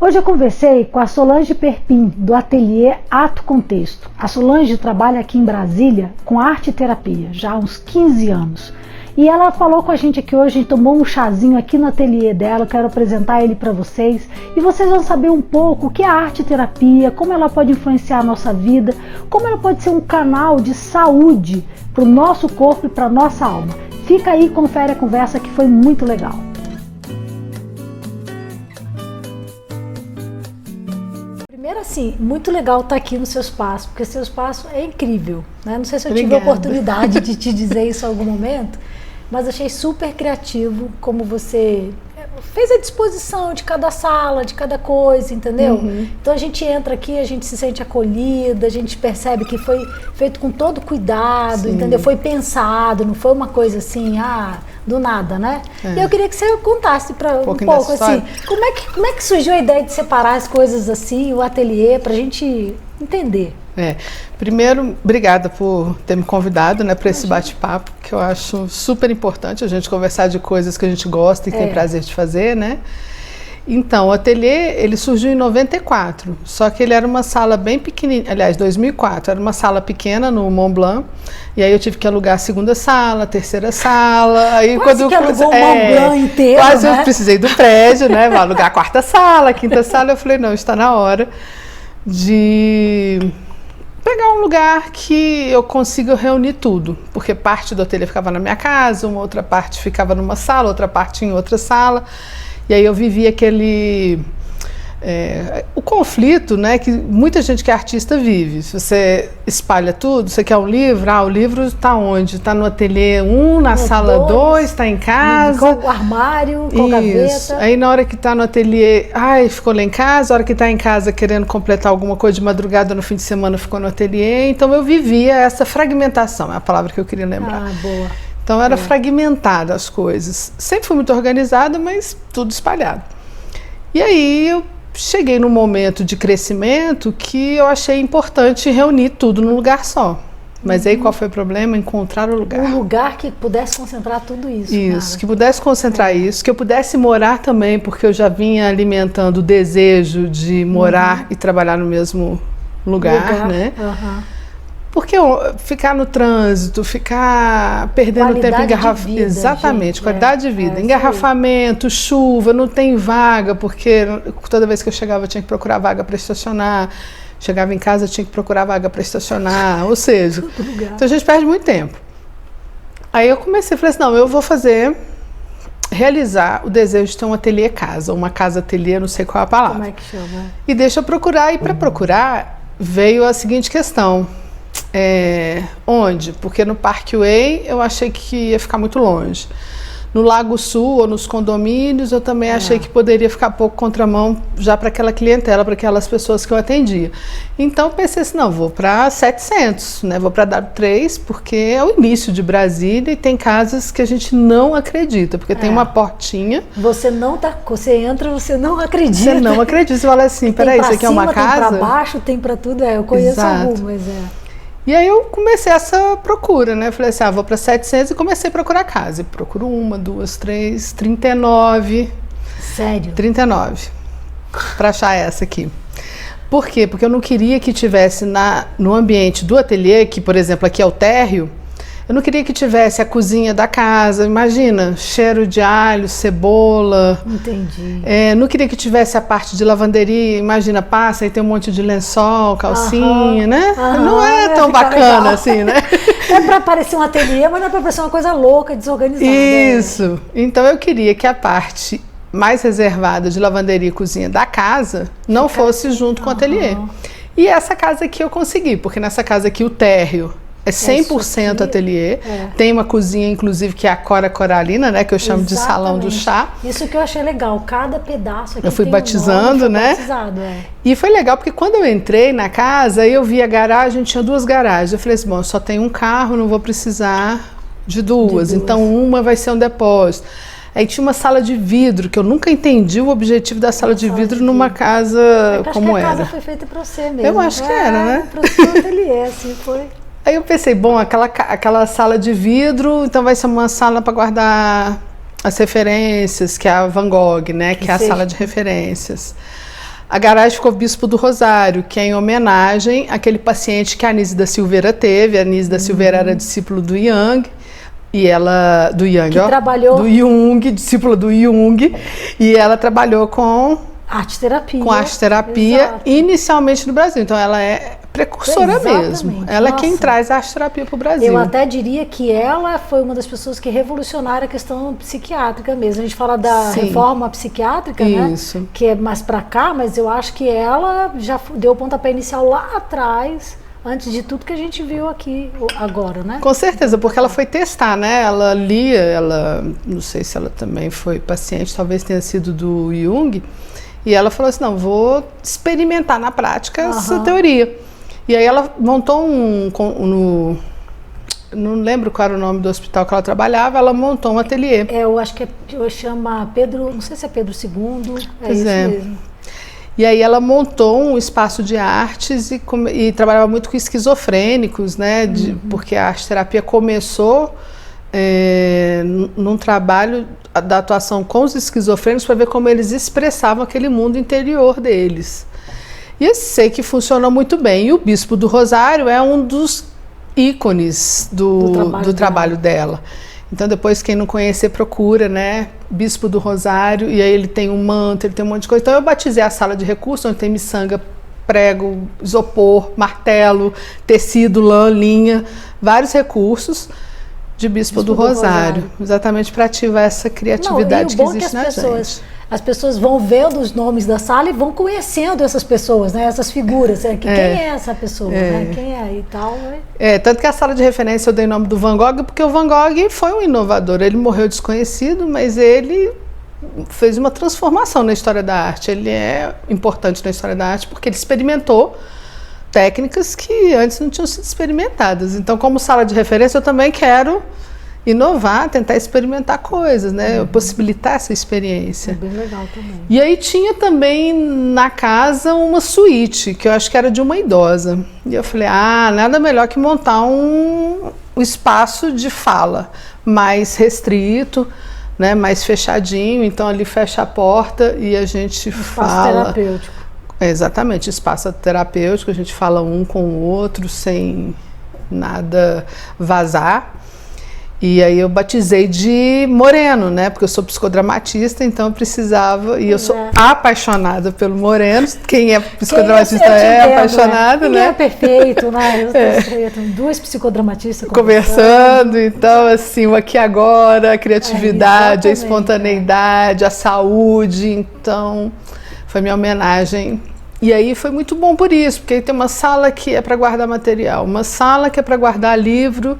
Hoje eu conversei com a Solange Perpin, do ateliê Ato Contexto. A Solange trabalha aqui em Brasília com arte e terapia, já há uns 15 anos. E ela falou com a gente aqui hoje, a gente tomou um chazinho aqui no ateliê dela, eu quero apresentar ele para vocês. E vocês vão saber um pouco o que é a arte e terapia, como ela pode influenciar a nossa vida, como ela pode ser um canal de saúde para o nosso corpo e para a nossa alma. Fica aí e confere a conversa que foi muito legal. Primeiro, assim, muito legal estar aqui no seu espaço, porque seu espaço é incrível, né? Não sei se eu tive a oportunidade de te dizer isso em algum momento, mas achei super criativo como você fez a disposição de cada sala, de cada coisa, entendeu? Então a gente entra aqui, a gente se sente acolhida, a gente percebe que foi feito com todo cuidado, entendeu? Foi pensado, não foi uma coisa assim, do nada, né? E eu queria que você contasse um pouco assim, como é que surgiu a ideia de separar as coisas assim, o ateliê, pra gente entender. Primeiro, obrigada por ter me convidado, né, para esse bate-papo, que eu acho super importante a gente conversar de coisas que a gente gosta e tem prazer de fazer, né? Então, o ateliê, ele surgiu em 94, só que ele era uma sala bem pequenininha, aliás, 2004, era uma sala pequena no Mont Blanc, e aí eu tive que alugar a segunda sala, a terceira sala, aí quase que alugou o Mont Blanc inteiro, quase, né? Eu precisei do prédio, né, vou alugar a quarta sala, a quinta sala, eu falei, não, está na hora de pegar um lugar que eu consiga reunir tudo, porque parte do ateliê ficava na minha casa, uma outra parte ficava numa sala, outra parte em outra sala, e aí eu vivia o conflito, né, que muita gente que é artista vive. Se você espalha tudo, você quer um livro, o livro está onde? Está no ateliê 1, na sala 2, está em casa. Com o armário, com a gaveta. Aí na hora que está no ateliê, ficou lá em casa, a hora que está em casa querendo completar alguma coisa de madrugada no fim de semana ficou no ateliê. Então eu vivia essa fragmentação, é a palavra que eu queria lembrar. Boa. Então era fragmentada as coisas. Sempre fui muito organizada, mas tudo espalhado. E aí eu cheguei num momento de crescimento que eu achei importante reunir tudo num lugar só. Mas aí qual foi o problema? Encontrar o lugar. Um lugar que pudesse concentrar tudo isso. Isso, que pudesse concentrar isso, que eu pudesse morar também, porque eu já vinha alimentando o desejo de morar e trabalhar no mesmo lugar, né? Porque ficar no trânsito, ficar perdendo tempo em engarrafamento. Exatamente, qualidade de vida. Engarrafamento, chuva, não tem vaga, porque toda vez que eu chegava eu tinha que procurar vaga para estacionar. Chegava em casa eu tinha que procurar vaga para estacionar. Ou seja, então a gente perde muito tempo. Aí eu comecei, falei assim, não, eu vou realizar o desejo de ter um ateliê casa, uma casa ateliê, não sei qual é a palavra. Como é que chama? E deixa eu procurar, e para procurar veio a seguinte questão. Onde? Porque no Parkway eu achei que ia ficar muito longe. No Lago Sul ou nos condomínios eu também achei que poderia ficar pouco contramão já para aquela clientela, para aquelas pessoas que eu atendia. Então pensei assim, não, vou para 700, né? Vou para W3, porque é o início de Brasília e tem casas que a gente não acredita, porque tem uma portinha. Você entra, você não acredita. Você não acredita, você fala assim, peraí, isso aqui é uma casa? Tem para baixo, tem para tudo, eu conheço algumas, E aí eu comecei essa procura, né? Falei assim, vou para 700 e comecei a procurar casa. E procuro 1, 2, 3, 39. Sério? 39. Para achar essa aqui. Por quê? Porque eu não queria que tivesse no ambiente do ateliê, que por exemplo aqui é o térreo, eu não queria que tivesse a cozinha da casa, imagina, cheiro de alho, cebola. Entendi. Não queria que tivesse a parte de lavanderia, imagina, passa e tem um monte de lençol, calcinha, né? Não é tão bacana legal. Assim, né? É para parecer um ateliê, mas não é para parecer uma coisa louca, desorganizada. Isso. Então eu queria que a parte mais reservada de lavanderia e cozinha da casa não fosse junto com o ateliê. E essa casa aqui eu consegui, porque nessa casa aqui o térreo é 100% ateliê, tem uma cozinha inclusive que é a Cora Coralina, né, que eu chamo de salão do chá. Isso que eu achei legal, cada pedaço aqui eu fui batizando, né? E foi legal porque quando eu entrei na casa, eu vi a garagem, tinha 2 garagens, eu falei assim, bom, eu só tenho um carro, não vou precisar de duas, então uma vai ser um depósito. Aí tinha uma sala de vidro, que eu nunca entendi o objetivo da sala de vidro numa casa como era. A casa foi feita para você mesmo. Eu acho que era, né? Para o seu ateliê, assim foi. Aí eu pensei, bom, aquela sala de vidro, então vai ser uma sala para guardar as referências, que é a Van Gogh, né? Que é a sala de referências. A garagem ficou Bispo do Rosário, que é em homenagem àquele paciente que a Anísia da Silveira teve. A Anísia da Silveira era discípulo do Jung. E ela, do Jung, do Jung, discípula do Jung, e ela trabalhou com arte-terapia, inicialmente no Brasil. Então ela é precursora mesmo. Ela é quem traz a arte-terapia para o Brasil. Eu até diria que ela foi uma das pessoas que revolucionaram a questão psiquiátrica mesmo. A gente fala da reforma psiquiátrica, né? Que é mais para cá, mas eu acho que ela já deu o pontapé inicial lá atrás, antes de tudo que a gente viu aqui agora, né? Com certeza, porque ela foi testar, né? Ela lia, não sei se ela também foi paciente, talvez tenha sido do Jung, e ela falou assim, não, vou experimentar na prática essa teoria. E aí ela montou não lembro qual era o nome do hospital que ela trabalhava, ela montou um ateliê. Eu acho que chama Pedro, não sei se é Pedro II, isso mesmo. E aí ela montou um espaço de artes e trabalhava muito com esquizofrênicos, né? Porque a arte-terapia começou num trabalho da atuação com os esquizofrênicos para ver como eles expressavam aquele mundo interior deles. E eu sei que funcionou muito bem. E o Bispo do Rosário é um dos ícones do trabalho dela. Então depois, quem não conhecer, procura, né? Bispo do Rosário, e aí ele tem um manto, ele tem um monte de coisa. Então eu batizei a sala de recursos, onde tem miçanga, prego, isopor, martelo, tecido, lã, linha, vários recursos de Bispo do Rosário. Exatamente para ativar essa criatividade que existe na gente. As pessoas vão vendo os nomes da sala e vão conhecendo essas pessoas, né? Essas figuras. Quem é essa pessoa? Né? Quem é e tal. Tanto que a sala de referência eu dei o nome do Van Gogh, porque o Van Gogh foi um inovador. Ele morreu desconhecido, mas ele fez uma transformação na história da arte. Ele é importante na história da arte porque ele experimentou técnicas que antes não tinham sido experimentadas. Então, como sala de referência, eu também quero inovar, tentar experimentar coisas, né? Possibilitar essa experiência. É bem legal também. E aí tinha também na casa uma suíte, que eu acho que era de uma idosa. E eu falei, nada melhor que montar um espaço de fala mais restrito, né? Mais fechadinho. Então ali fecha a porta e a gente fala. Espaço terapêutico. Exatamente, espaço terapêutico, a gente fala um com o outro sem nada vazar. E aí eu batizei de Moreno, né? Porque eu sou psicodramatista, então eu precisava... E eu sou apaixonada pelo Moreno. Quem é psicodramatista apaixonado, Ninguém né? é perfeito, né? Duas psicodramatistas conversando. Então, assim, o aqui e agora, a criatividade, a espontaneidade, a saúde. Então, foi minha homenagem. E aí foi muito bom por isso, porque aí tem uma sala que é para guardar material, uma sala que é para guardar livro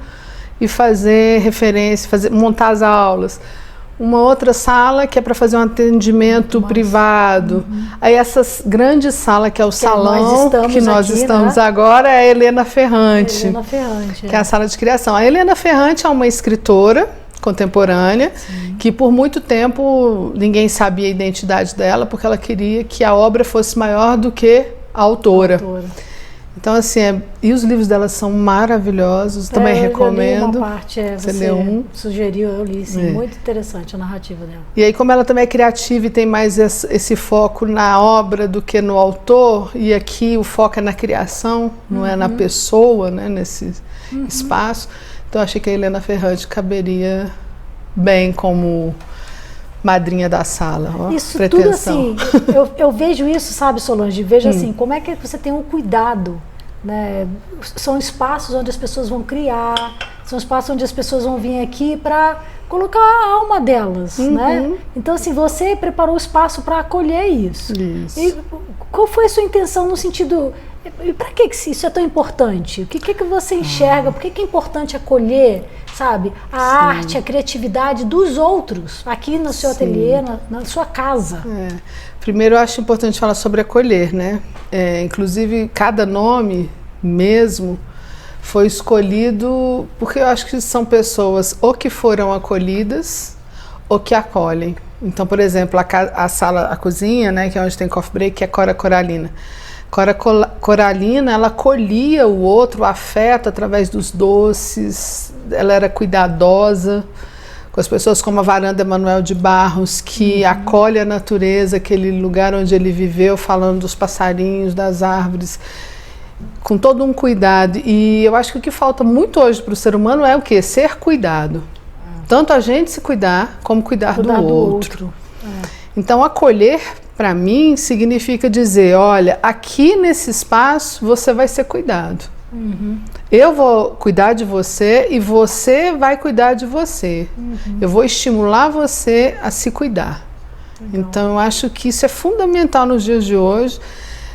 e fazer referência, montar as aulas. Uma outra sala que é para fazer um atendimento privado. Aí essa grande sala que é o salão que nós estamos agora é a Helena Ferrante. Que é a sala de criação. A Helena Ferrante é uma escritora contemporânea que por muito tempo ninguém sabia a identidade dela porque ela queria que a obra fosse maior do que a autora. Então, assim, e os livros dela são maravilhosos, também recomendo. Eu li uma parte, você leu um? Sugeriu, eu li, sim, muito interessante a narrativa dela. E aí, como ela também é criativa e tem mais esse foco na obra do que no autor, e aqui o foco é na criação, não é na pessoa, né, nesse espaço, então achei que a Helena Ferrante caberia bem como madrinha da sala. Isso tudo assim, eu vejo isso, sabe, Solange? Vejo assim, como é que você tem um cuidado, né? São espaços onde as pessoas vão criar, são espaços onde as pessoas vão vir aqui para colocar a alma delas, né? Então, assim, você preparou o espaço para acolher isso. E qual foi a sua intenção no sentido... E para que isso é tão importante? O que você enxerga? Por que é importante acolher, sabe, a arte, a criatividade dos outros aqui no seu ateliê, na sua casa? Primeiro, eu acho importante falar sobre acolher, né? Inclusive, cada nome mesmo foi escolhido porque eu acho que são pessoas ou que foram acolhidas ou que acolhem. Então, por exemplo, a sala, a cozinha, né, que é onde tem coffee break, que é Cora Coralina. Cora Coralina, ela acolhia o outro, o afeto através dos doces, ela era cuidadosa com as pessoas como a Varanda Emanuel de Barros, que acolhe a natureza, aquele lugar onde ele viveu, falando dos passarinhos, das árvores, com todo um cuidado. E eu acho que o que falta muito hoje para o ser humano é o quê? Ser cuidado. Tanto a gente se cuidar, como cuidar do outro. Então, acolher, para mim, significa dizer, olha, aqui nesse espaço você vai ser cuidado. Eu vou cuidar de você e você vai cuidar de você. Eu vou estimular você a se cuidar. Então, eu acho que isso é fundamental nos dias de hoje.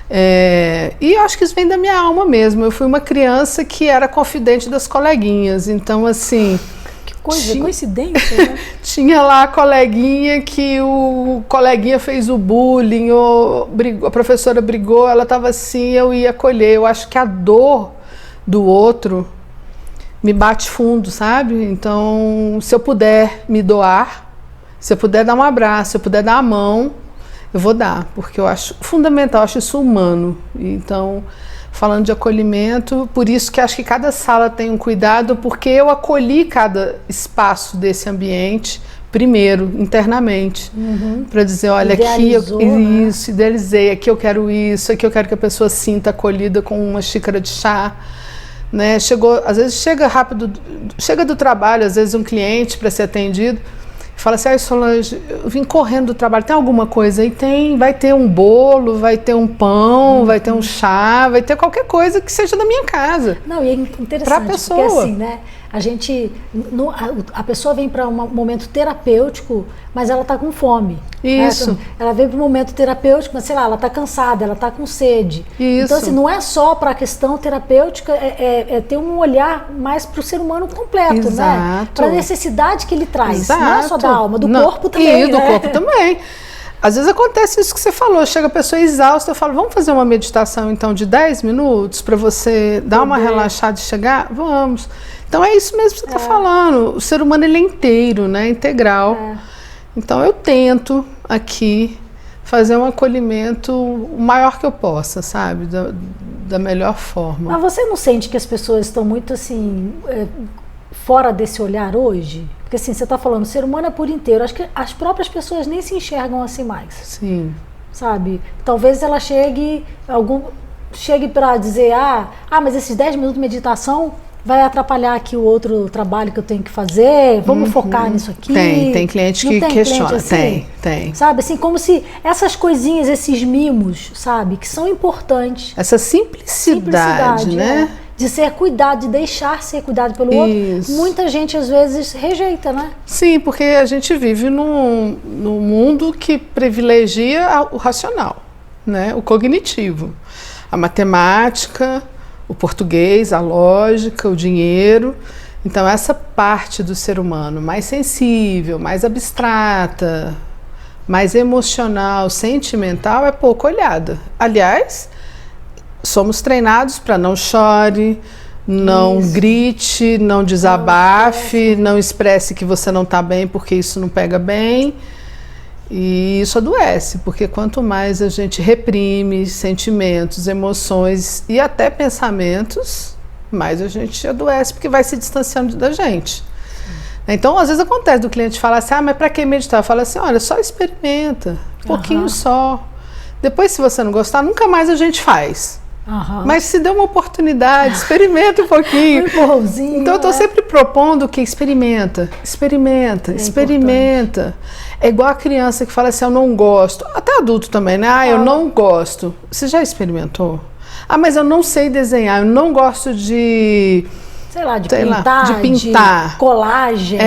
E eu acho que isso vem da minha alma mesmo. Eu fui uma criança que era confidente das coleguinhas. Então, assim... Que coisa, coincidência, né? Tinha lá a coleguinha que o coleguinha fez o bullying, ou a professora brigou, ela estava assim, eu ia acolher. Eu acho que a dor do outro me bate fundo, sabe? Então, se eu puder me doar, se eu puder dar um abraço, se eu puder dar a mão, eu vou dar, porque eu acho fundamental, eu acho isso humano. Então, falando de acolhimento, por isso que acho que cada sala tem um cuidado, porque eu acolhi cada espaço desse ambiente primeiro, internamente, para dizer, olha, idealizou, aqui isso, idealizei, aqui eu quero isso, aqui eu quero que a pessoa sinta acolhida com uma xícara de chá. Né? Às vezes chega rápido, chega do trabalho, às vezes um cliente para ser atendido, fala assim, Solange, eu vim correndo do trabalho, tem alguma coisa aí? Tem, vai ter um bolo, vai ter um pão, vai ter um chá, vai ter qualquer coisa que seja da minha casa. Não, e é interessante, pra pessoa. porque assim, né, a pessoa vem para um momento terapêutico, mas ela está com fome. Isso. Né? Ela vem para um momento terapêutico, mas sei lá, ela está cansada, ela está com sede. Isso. Então, assim, não é só para a questão terapêutica, é ter um olhar mais para o ser humano completo, né? Para a necessidade que ele traz. Exato. Não é só da alma, do corpo também. E do corpo também. Às vezes acontece isso que você falou, chega a pessoa exausta, eu falo, vamos fazer uma meditação então de 10 minutos para você dar uma relaxada e chegar? Vamos. Então é isso mesmo que você está falando, o ser humano ele é inteiro, né? Integral. Então eu tento aqui fazer um acolhimento o maior que eu possa, sabe? Da melhor forma. Mas você não sente que as pessoas estão muito assim, fora desse olhar hoje? Porque assim, você está falando, o ser humano é por inteiro. Acho que as próprias pessoas nem se enxergam assim mais. Sim. Sabe? Talvez ela chegue para dizer, mas esses 10 minutos de meditação vai atrapalhar aqui o outro trabalho que eu tenho que fazer, vamos focar nisso aqui. Tem cliente que questiona. Assim? Tem. Sabe, assim, como se essas coisinhas, esses mimos, sabe, que são importantes. Essa simplicidade, né? De ser cuidado, de deixar ser cuidado pelo outro. Muita gente, às vezes, rejeita, né? Sim, porque a gente vive num mundo que privilegia o racional, né? O cognitivo. A matemática, o português, a lógica, o dinheiro. Então, essa parte do ser humano mais sensível, mais abstrata, mais emocional, sentimental, é pouco olhada. Aliás, somos treinados para não chore, não grite, não desabafe, não expresse que você não está bem porque isso não pega bem. E isso adoece, porque quanto mais a gente reprime sentimentos, emoções e até pensamentos, mais a gente adoece, porque vai se distanciando da gente. Então, às vezes acontece do cliente falar assim, mas para que meditar? Eu falo assim, olha, só experimenta, um pouquinho só. Depois, se você não gostar, nunca mais a gente faz. Mas se der uma oportunidade, experimenta um pouquinho. Um empurrãozinho, então eu estou sempre propondo que experimenta. É igual a criança que fala assim, eu não gosto. Até adulto também, né? Eu não gosto. Você já experimentou? Mas eu não sei desenhar, eu não gosto de... de pintar. De colagem.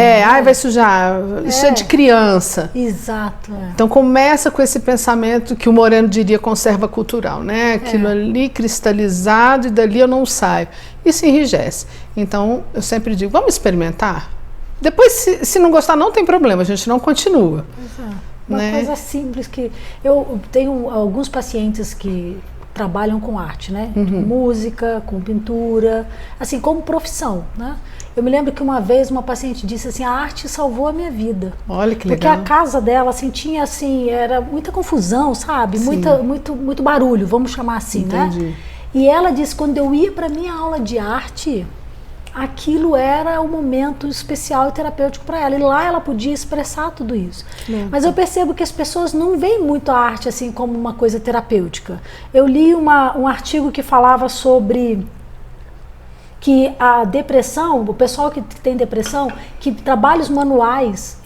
Vai sujar. Isso é de criança. Exato. Então começa com esse pensamento que o Moreno diria conserva cultural, né? Aquilo ali cristalizado e dali eu não saio. Isso enrijece. Então eu sempre digo, vamos experimentar? Depois, se não gostar, não tem problema, a gente não continua. Exato. Uma coisa simples que... Eu tenho alguns pacientes que trabalham com arte, né? Com música, com pintura, assim, como profissão, né? Eu me lembro que uma vez uma paciente disse assim, a arte salvou a minha vida. Olha que legal. Porque a casa dela, assim, tinha, assim, era muita confusão, sabe? Muito barulho, vamos chamar assim, né? E ela disse, quando eu ia para minha aula de arte, aquilo era o momento especial e terapêutico para ela. E lá ela podia expressar tudo isso. Mas eu percebo que as pessoas não veem muito a arte assim como uma coisa terapêutica. Eu li um artigo que falava sobre que a depressão, o pessoal que tem depressão, que trabalhos manuais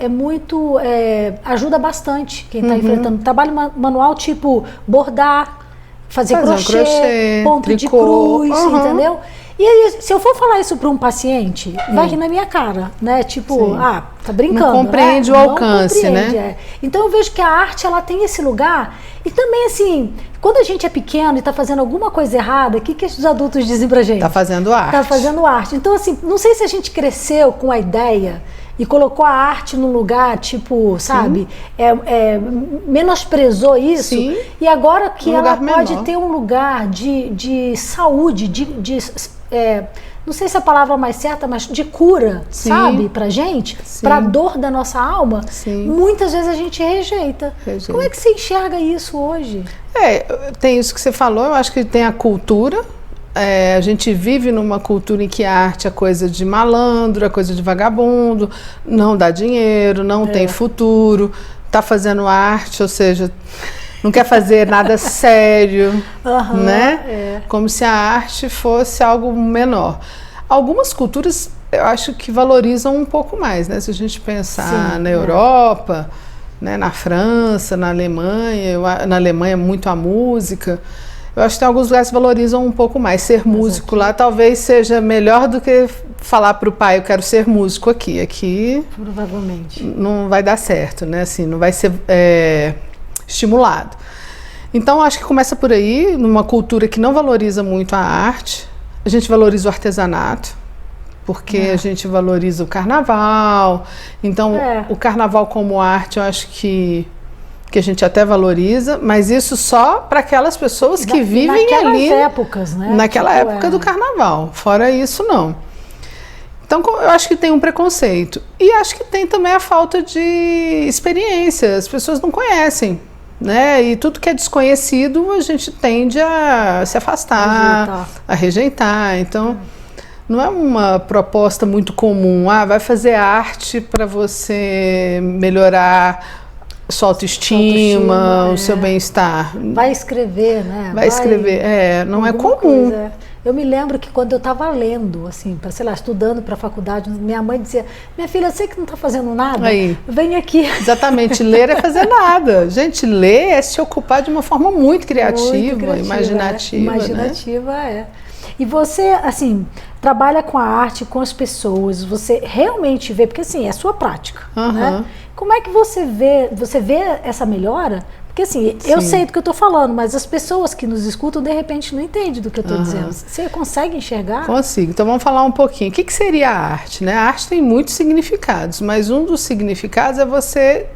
ajuda bastante quem está enfrentando. Trabalho manual tipo bordar, fazer crochê, ponto tricô, de cruz, entendeu? E aí, se eu for falar isso para um paciente, vai rir na minha cara, né? Tipo, tá brincando. Não compreende, né? O alcance, né? Então eu vejo que a arte, ela tem esse lugar. E também, assim, quando a gente é pequeno e tá fazendo alguma coisa errada, o que os adultos dizem pra gente? Tá fazendo arte. Tá fazendo arte. Então, assim, não sei se a gente cresceu com a ideia e colocou a arte num lugar, tipo, sabe? Menosprezou isso. Sim. E agora que ela pode ter um lugar de saúde, não sei se a palavra mais certa, mas de cura, sabe? Pra gente, pra dor da nossa alma, muitas vezes a gente rejeita. Como é que você enxerga isso hoje? Tem isso que você falou, eu acho que tem a cultura. A gente vive numa cultura em que a arte é coisa de malandro, é coisa de vagabundo, não dá dinheiro, não tem futuro, tá fazendo arte, ou seja, não quer fazer nada sério, né? Como se a arte fosse algo menor. Algumas culturas, eu acho que valorizam um pouco mais, né? Se a gente pensar na Europa, né? Na França, na Alemanha, na Alemanha muito a música. Eu acho que tem alguns lugares que valorizam um pouco mais. Ser músico lá talvez seja melhor do que falar para o pai, eu quero ser músico aqui. Aqui provavelmente não vai dar certo, né? Assim, não vai ser estimulado. Então, acho que começa por aí, numa cultura que não valoriza muito a arte. A gente valoriza o artesanato, porque a gente valoriza o carnaval. Então, o carnaval como arte, eu acho que a gente até valoriza, mas isso só para aquelas pessoas que vivem ali. Naquelas épocas, né? Naquela época do carnaval. Fora isso, não. Então, eu acho que tem um preconceito. E acho que tem também a falta de experiência. As pessoas não conhecem, né? E tudo que é desconhecido, a gente tende a se afastar, a rejeitar. Então, não é uma proposta muito comum. Vai fazer arte para você melhorar sua autoestima, o seu bem-estar. Vai escrever, né? Vai escrever, não é comum. Eu me lembro que quando eu estava lendo, assim, sei lá, estudando para a faculdade, minha mãe dizia, minha filha, você que não está fazendo nada, vem aqui. Exatamente, ler é fazer nada. Gente, ler é se ocupar de uma forma muito criativa, imaginativa. Imaginativa, né? E você, assim, trabalha com a arte, com as pessoas, você realmente vê, porque assim, é a sua prática, né? Como é que você vê essa melhora? Porque assim, eu sei do que eu estou falando, mas as pessoas que nos escutam, de repente, não entendem do que eu estou dizendo. Você consegue enxergar? Consigo. Então vamos falar um pouquinho. O que seria a arte, né? A arte tem muitos significados, mas um dos significados é você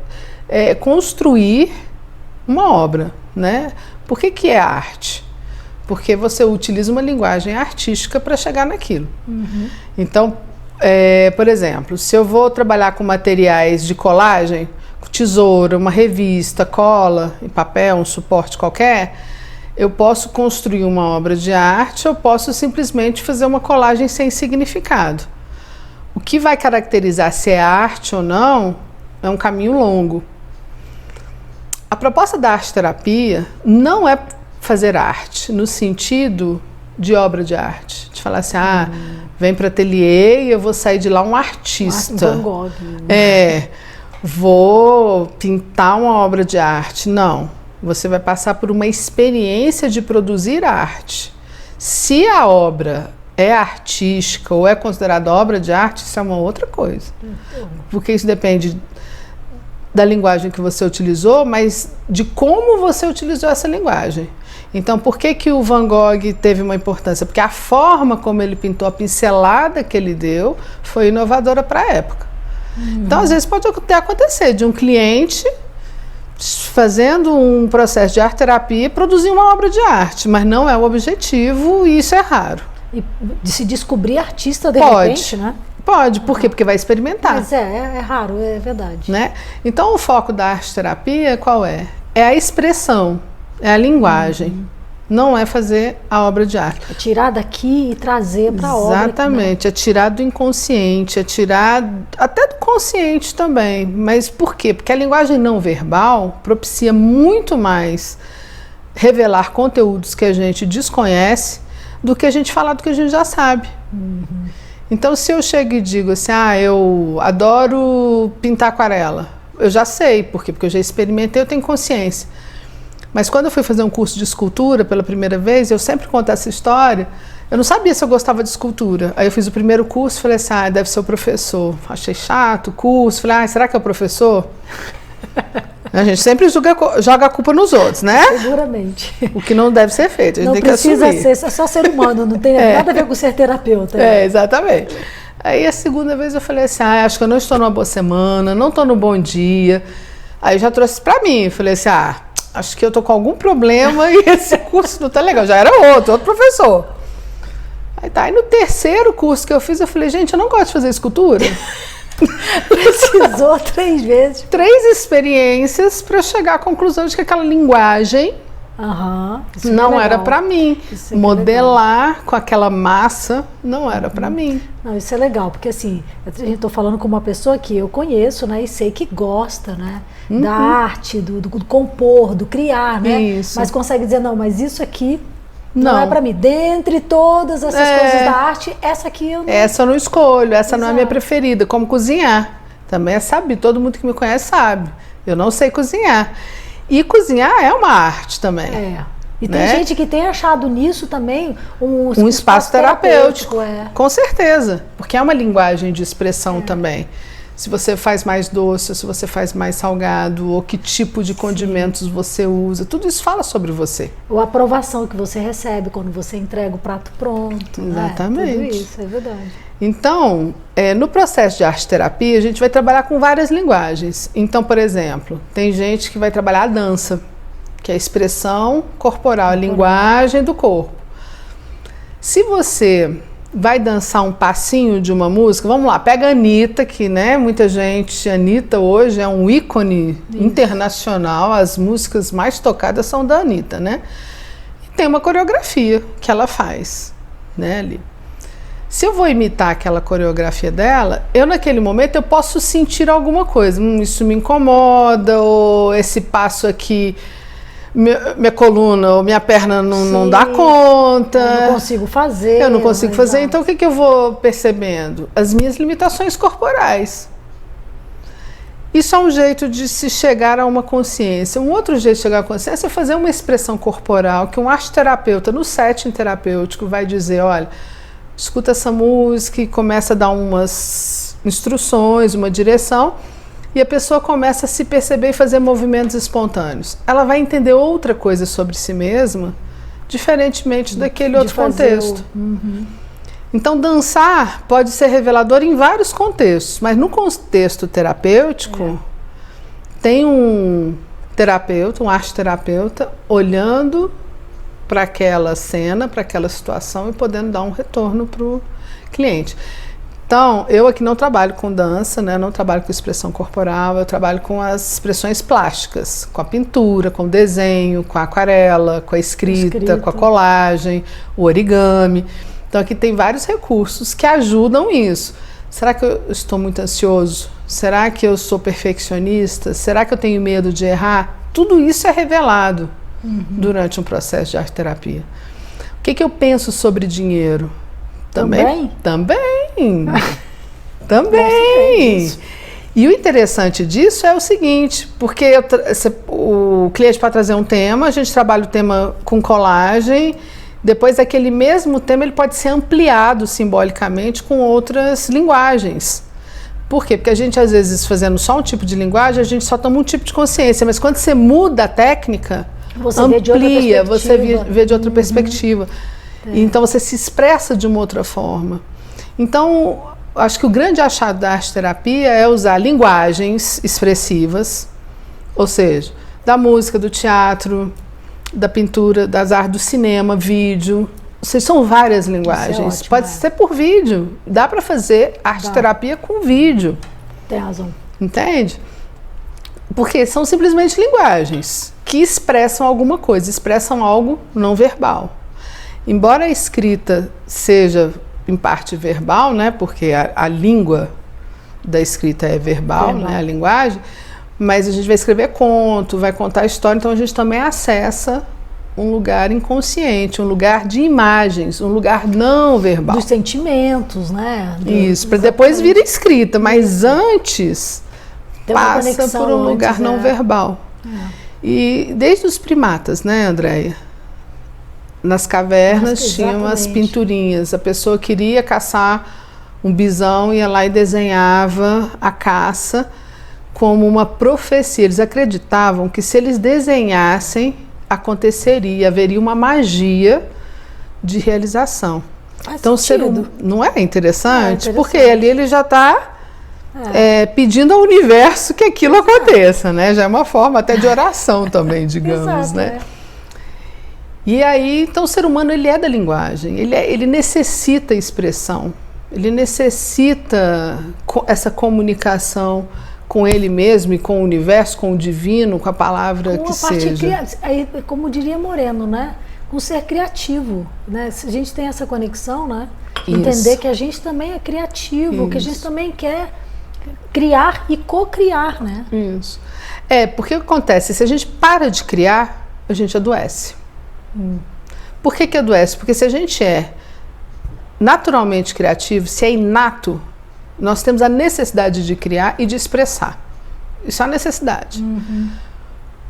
construir uma obra, né? Por que é arte? Porque você utiliza uma linguagem artística para chegar naquilo. Então, por exemplo, se eu vou trabalhar com materiais de colagem, tesoura, uma revista, cola e papel, um suporte qualquer, eu posso construir uma obra de arte, eu posso simplesmente fazer uma colagem sem significado. O que vai caracterizar se é arte ou não é um caminho longo. A proposta da arte-terapia não é fazer arte no sentido de obra de arte, de falar assim, vem para ateliê e eu vou sair de lá um artista. Van Gogh. Vou pintar uma obra de arte. Não, você vai passar por uma experiência de produzir arte. Se a obra é artística ou é considerada obra de arte, isso é uma outra coisa. Porque isso depende da linguagem que você utilizou, mas de como você utilizou essa linguagem. Então, por que o Van Gogh teve uma importância? Porque a forma como ele pintou, a pincelada que ele deu, foi inovadora para a época. Então, às vezes pode acontecer de um cliente fazendo um processo de arte-terapia produzir uma obra de arte, mas não é o objetivo e isso é raro. E de se descobrir artista de repente, né? Pode, por quê? Porque vai experimentar. Mas é raro, é verdade. Né? Então, o foco da arte-terapia qual é? É a expressão, é a linguagem. não é fazer a obra de arte. É tirar daqui e trazer para a obra. Exatamente, é tirar do inconsciente, é tirar até do consciente também. Mas por quê? Porque a linguagem não verbal propicia muito mais revelar conteúdos que a gente desconhece do que a gente falar do que a gente já sabe. Então, se eu chego e digo assim, eu adoro pintar aquarela, eu já sei, por quê? Porque eu já experimentei, eu tenho consciência. Mas quando eu fui fazer um curso de escultura pela primeira vez, eu sempre conto essa história, eu não sabia se eu gostava de escultura. Aí eu fiz o primeiro curso, falei assim, deve ser o professor. Achei chato o curso, falei, será que é o professor? A gente sempre joga a culpa nos outros, né? Seguramente. O que não deve ser feito, a gente não tem que assumir. Não precisa ser, é só ser humano, não tem nada a ver com ser terapeuta. Exatamente. Aí a segunda vez eu falei assim, acho que eu não estou numa boa semana, não estou no bom dia. Aí eu já trouxe pra mim, falei assim, acho que eu tô com algum problema e esse curso não tá legal. Já era outro professor. Aí no terceiro curso que eu fiz, eu falei, gente, eu não gosto de fazer escultura. Precisou 3 vezes. 3 experiências para chegar à conclusão de que aquela linguagem não era para mim. Modelar com aquela massa não era para mim. Não, isso é legal, porque assim, a gente tô falando com uma pessoa que eu conheço, né, e sei que gosta, né, da arte, do compor, do criar, né? Isso. Mas consegue dizer, não, mas isso aqui não é para mim. Dentre todas essas coisas da arte, essa aqui eu não... Essa eu não escolho, essa não é a minha preferida. Como cozinhar. Também é sabido, todo mundo que me conhece sabe. Eu não sei cozinhar. E cozinhar é uma arte também. E tem gente que tem achado nisso também um espaço terapêutico. Com certeza. Porque é uma linguagem de expressão também. Se você faz mais doce, se você faz mais salgado, ou que tipo de condimentos você usa, tudo isso fala sobre você. Ou a aprovação que você recebe quando você entrega o prato pronto. Exatamente. Tudo isso, é verdade. Então, no processo de arte-terapia, a gente vai trabalhar com várias linguagens. Então, por exemplo, tem gente que vai trabalhar a dança, que é a expressão corporal, a linguagem do corpo. Se você vai dançar um passinho de uma música, vamos lá, pega a Anitta, que muita gente, Anitta hoje é um ícone internacional, as músicas mais tocadas são da Anitta, né? E tem uma coreografia que ela faz, ali. Se eu vou imitar aquela coreografia dela, eu naquele momento eu posso sentir alguma coisa, isso me incomoda, ou esse passo aqui, minha coluna ou minha perna não dá conta. Eu não consigo fazer. Eu não consigo fazer. Então o que eu vou percebendo? As minhas limitações corporais. Isso é um jeito de se chegar a uma consciência. Um outro jeito de chegar à consciência é fazer uma expressão corporal que um arte-terapeuta no setting terapêutico vai dizer, olha, escuta essa música e começa a dar umas instruções, uma direção. E a pessoa começa a se perceber e fazer movimentos espontâneos. Ela vai entender outra coisa sobre si mesma, diferentemente daquele outro contexto. Então, dançar pode ser revelador em vários contextos, mas no contexto terapêutico, tem um terapeuta, um arte-terapeuta, olhando para aquela cena, para aquela situação e podendo dar um retorno para o cliente. Então, eu aqui não trabalho com dança, não trabalho com expressão corporal, eu trabalho com as expressões plásticas, com a pintura, com o desenho, com a aquarela, com a escrita, com a colagem, o origami. Então, aqui tem vários recursos que ajudam isso. Será que eu estou muito ansioso? Será que eu sou perfeccionista? Será que eu tenho medo de errar? Tudo isso é revelado durante um processo de arte-terapia. O que eu penso sobre dinheiro? Também. E o interessante disso é o seguinte, porque o cliente para trazer um tema, a gente trabalha o tema com colagem, depois aquele mesmo tema ele pode ser ampliado simbolicamente com outras linguagens. Por quê? Porque a gente às vezes fazendo só um tipo de linguagem, a gente só toma um tipo de consciência, mas quando você muda a técnica, você amplia, você vê de outra perspectiva. Então você se expressa de uma outra forma. Então, acho que o grande achado da arte-terapia é usar linguagens expressivas, ou seja, da música, do teatro, da pintura, das artes, do cinema, vídeo. Ou seja, são várias linguagens. Ótimo, pode ser por vídeo. Dá para fazer arte-terapia com vídeo. Tem razão. Entende? Porque são simplesmente linguagens que expressam alguma coisa, expressam algo não verbal. Embora a escrita seja em parte verbal, né, porque a língua da escrita é verbal, né, a linguagem, mas a gente vai escrever conto, vai contar história, então a gente também acessa um lugar inconsciente, um lugar de imagens, um lugar não verbal. Dos sentimentos, né? Isso, para depois vir a escrita, mas antes passa por um lugar não verbal. E desde os primatas, né, Andréia? Nas cavernas tinham as pinturinhas. A pessoa queria caçar um bisão, ia lá e desenhava a caça como uma profecia. Eles acreditavam que se eles desenhassem, aconteceria, haveria uma magia de realização. Então, não é interessante? Porque ali ele já está pedindo ao universo que aquilo aconteça, né? Já é uma forma até de oração também, digamos, né? E aí, então o ser humano, ele é da linguagem, ele necessita expressão, ele necessita essa comunicação com ele mesmo e com o universo, com o divino, com a palavra que seja. Como diria Moreno, né? Um ser criativo, né? Se a gente tem essa conexão, né? Entender que a gente também é criativo, que a gente também quer criar e co-criar, né? Isso. Porque o que acontece? Se a gente para de criar, a gente adoece. Por que adoece? Porque se a gente é naturalmente criativo, se é inato, nós temos a necessidade de criar e de expressar. Isso é a necessidade.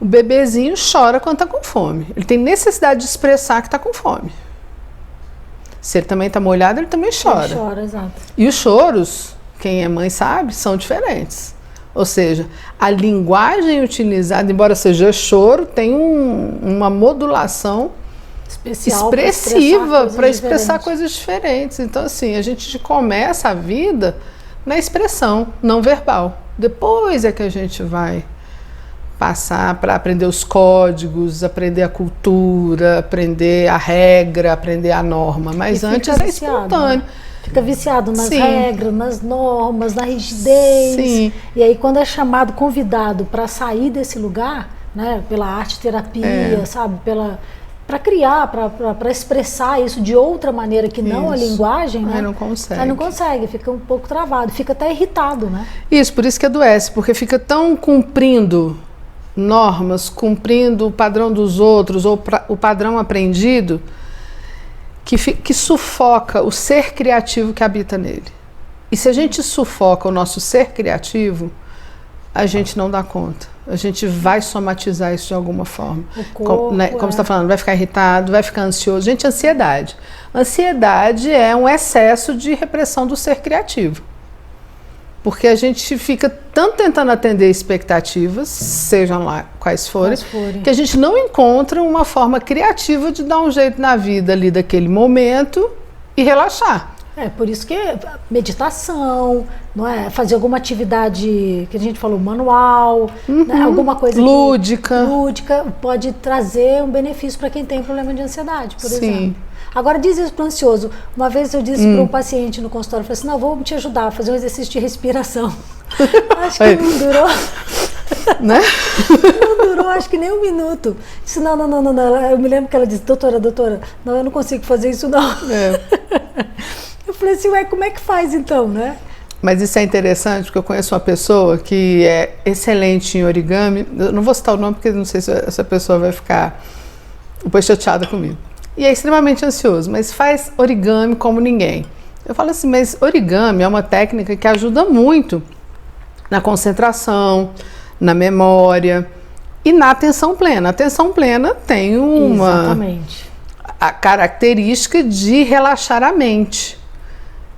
O bebezinho chora quando está com fome. Ele tem necessidade de expressar que está com fome. Se ele também está molhado, ele também chora. Ele chora, exato. E os choros, quem é mãe sabe, são diferentes. Ou seja, a linguagem utilizada, embora seja choro, tem uma modulação expressiva para expressar coisas diferentes. Então, assim, a gente começa a vida na expressão não verbal. Depois é que a gente vai passar para aprender os códigos, aprender a cultura, aprender a regra, aprender a norma. Mas antes é espontâneo. Né? Fica viciado nas regras, nas normas, na rigidez. Sim. E aí, quando é chamado, convidado para sair desse lugar, né, pela arte-terapia, sabe, para criar, para expressar isso de outra maneira que não a linguagem, né? Aí não consegue. Aí não consegue, fica um pouco travado, fica até irritado, né? Isso, por isso que adoece, porque fica tão cumprindo normas, cumprindo o padrão dos outros ou o padrão aprendido, que sufoca o ser criativo que habita nele. E se a gente sufoca o nosso ser criativo, a gente não dá conta. A gente vai somatizar isso de alguma forma. Como você está falando, vai ficar irritado, vai ficar ansioso. Gente, ansiedade. Ansiedade é um excesso de repressão do ser criativo. Porque a gente fica tanto tentando atender expectativas, sejam lá quais forem, que a gente não encontra uma forma criativa de dar um jeito na vida ali daquele momento e relaxar. Por isso que meditação, não é? Fazer alguma atividade que a gente falou, manual, né? Alguma coisa lúdica, pode trazer um benefício para quem tem problema de ansiedade, por exemplo. Agora, diz isso para o ansioso. Uma vez eu disse para um paciente no consultório, eu falei assim, não, vou te ajudar a fazer um exercício de respiração. Acho que não durou. Né? Não durou, acho que nem um minuto. Disse, não. Eu me lembro que ela disse, doutora, não, eu não consigo fazer isso não. Eu falei assim, como é que faz então, né? Mas isso é interessante, porque eu conheço uma pessoa que é excelente em origami. Eu não vou citar o nome, porque não sei se essa pessoa vai ficar depois chateada comigo. E é extremamente ansioso, mas faz origami como ninguém. Eu falo assim, mas origami é uma técnica que ajuda muito na concentração, na memória e na atenção plena. A atenção plena tem a característica de relaxar a mente.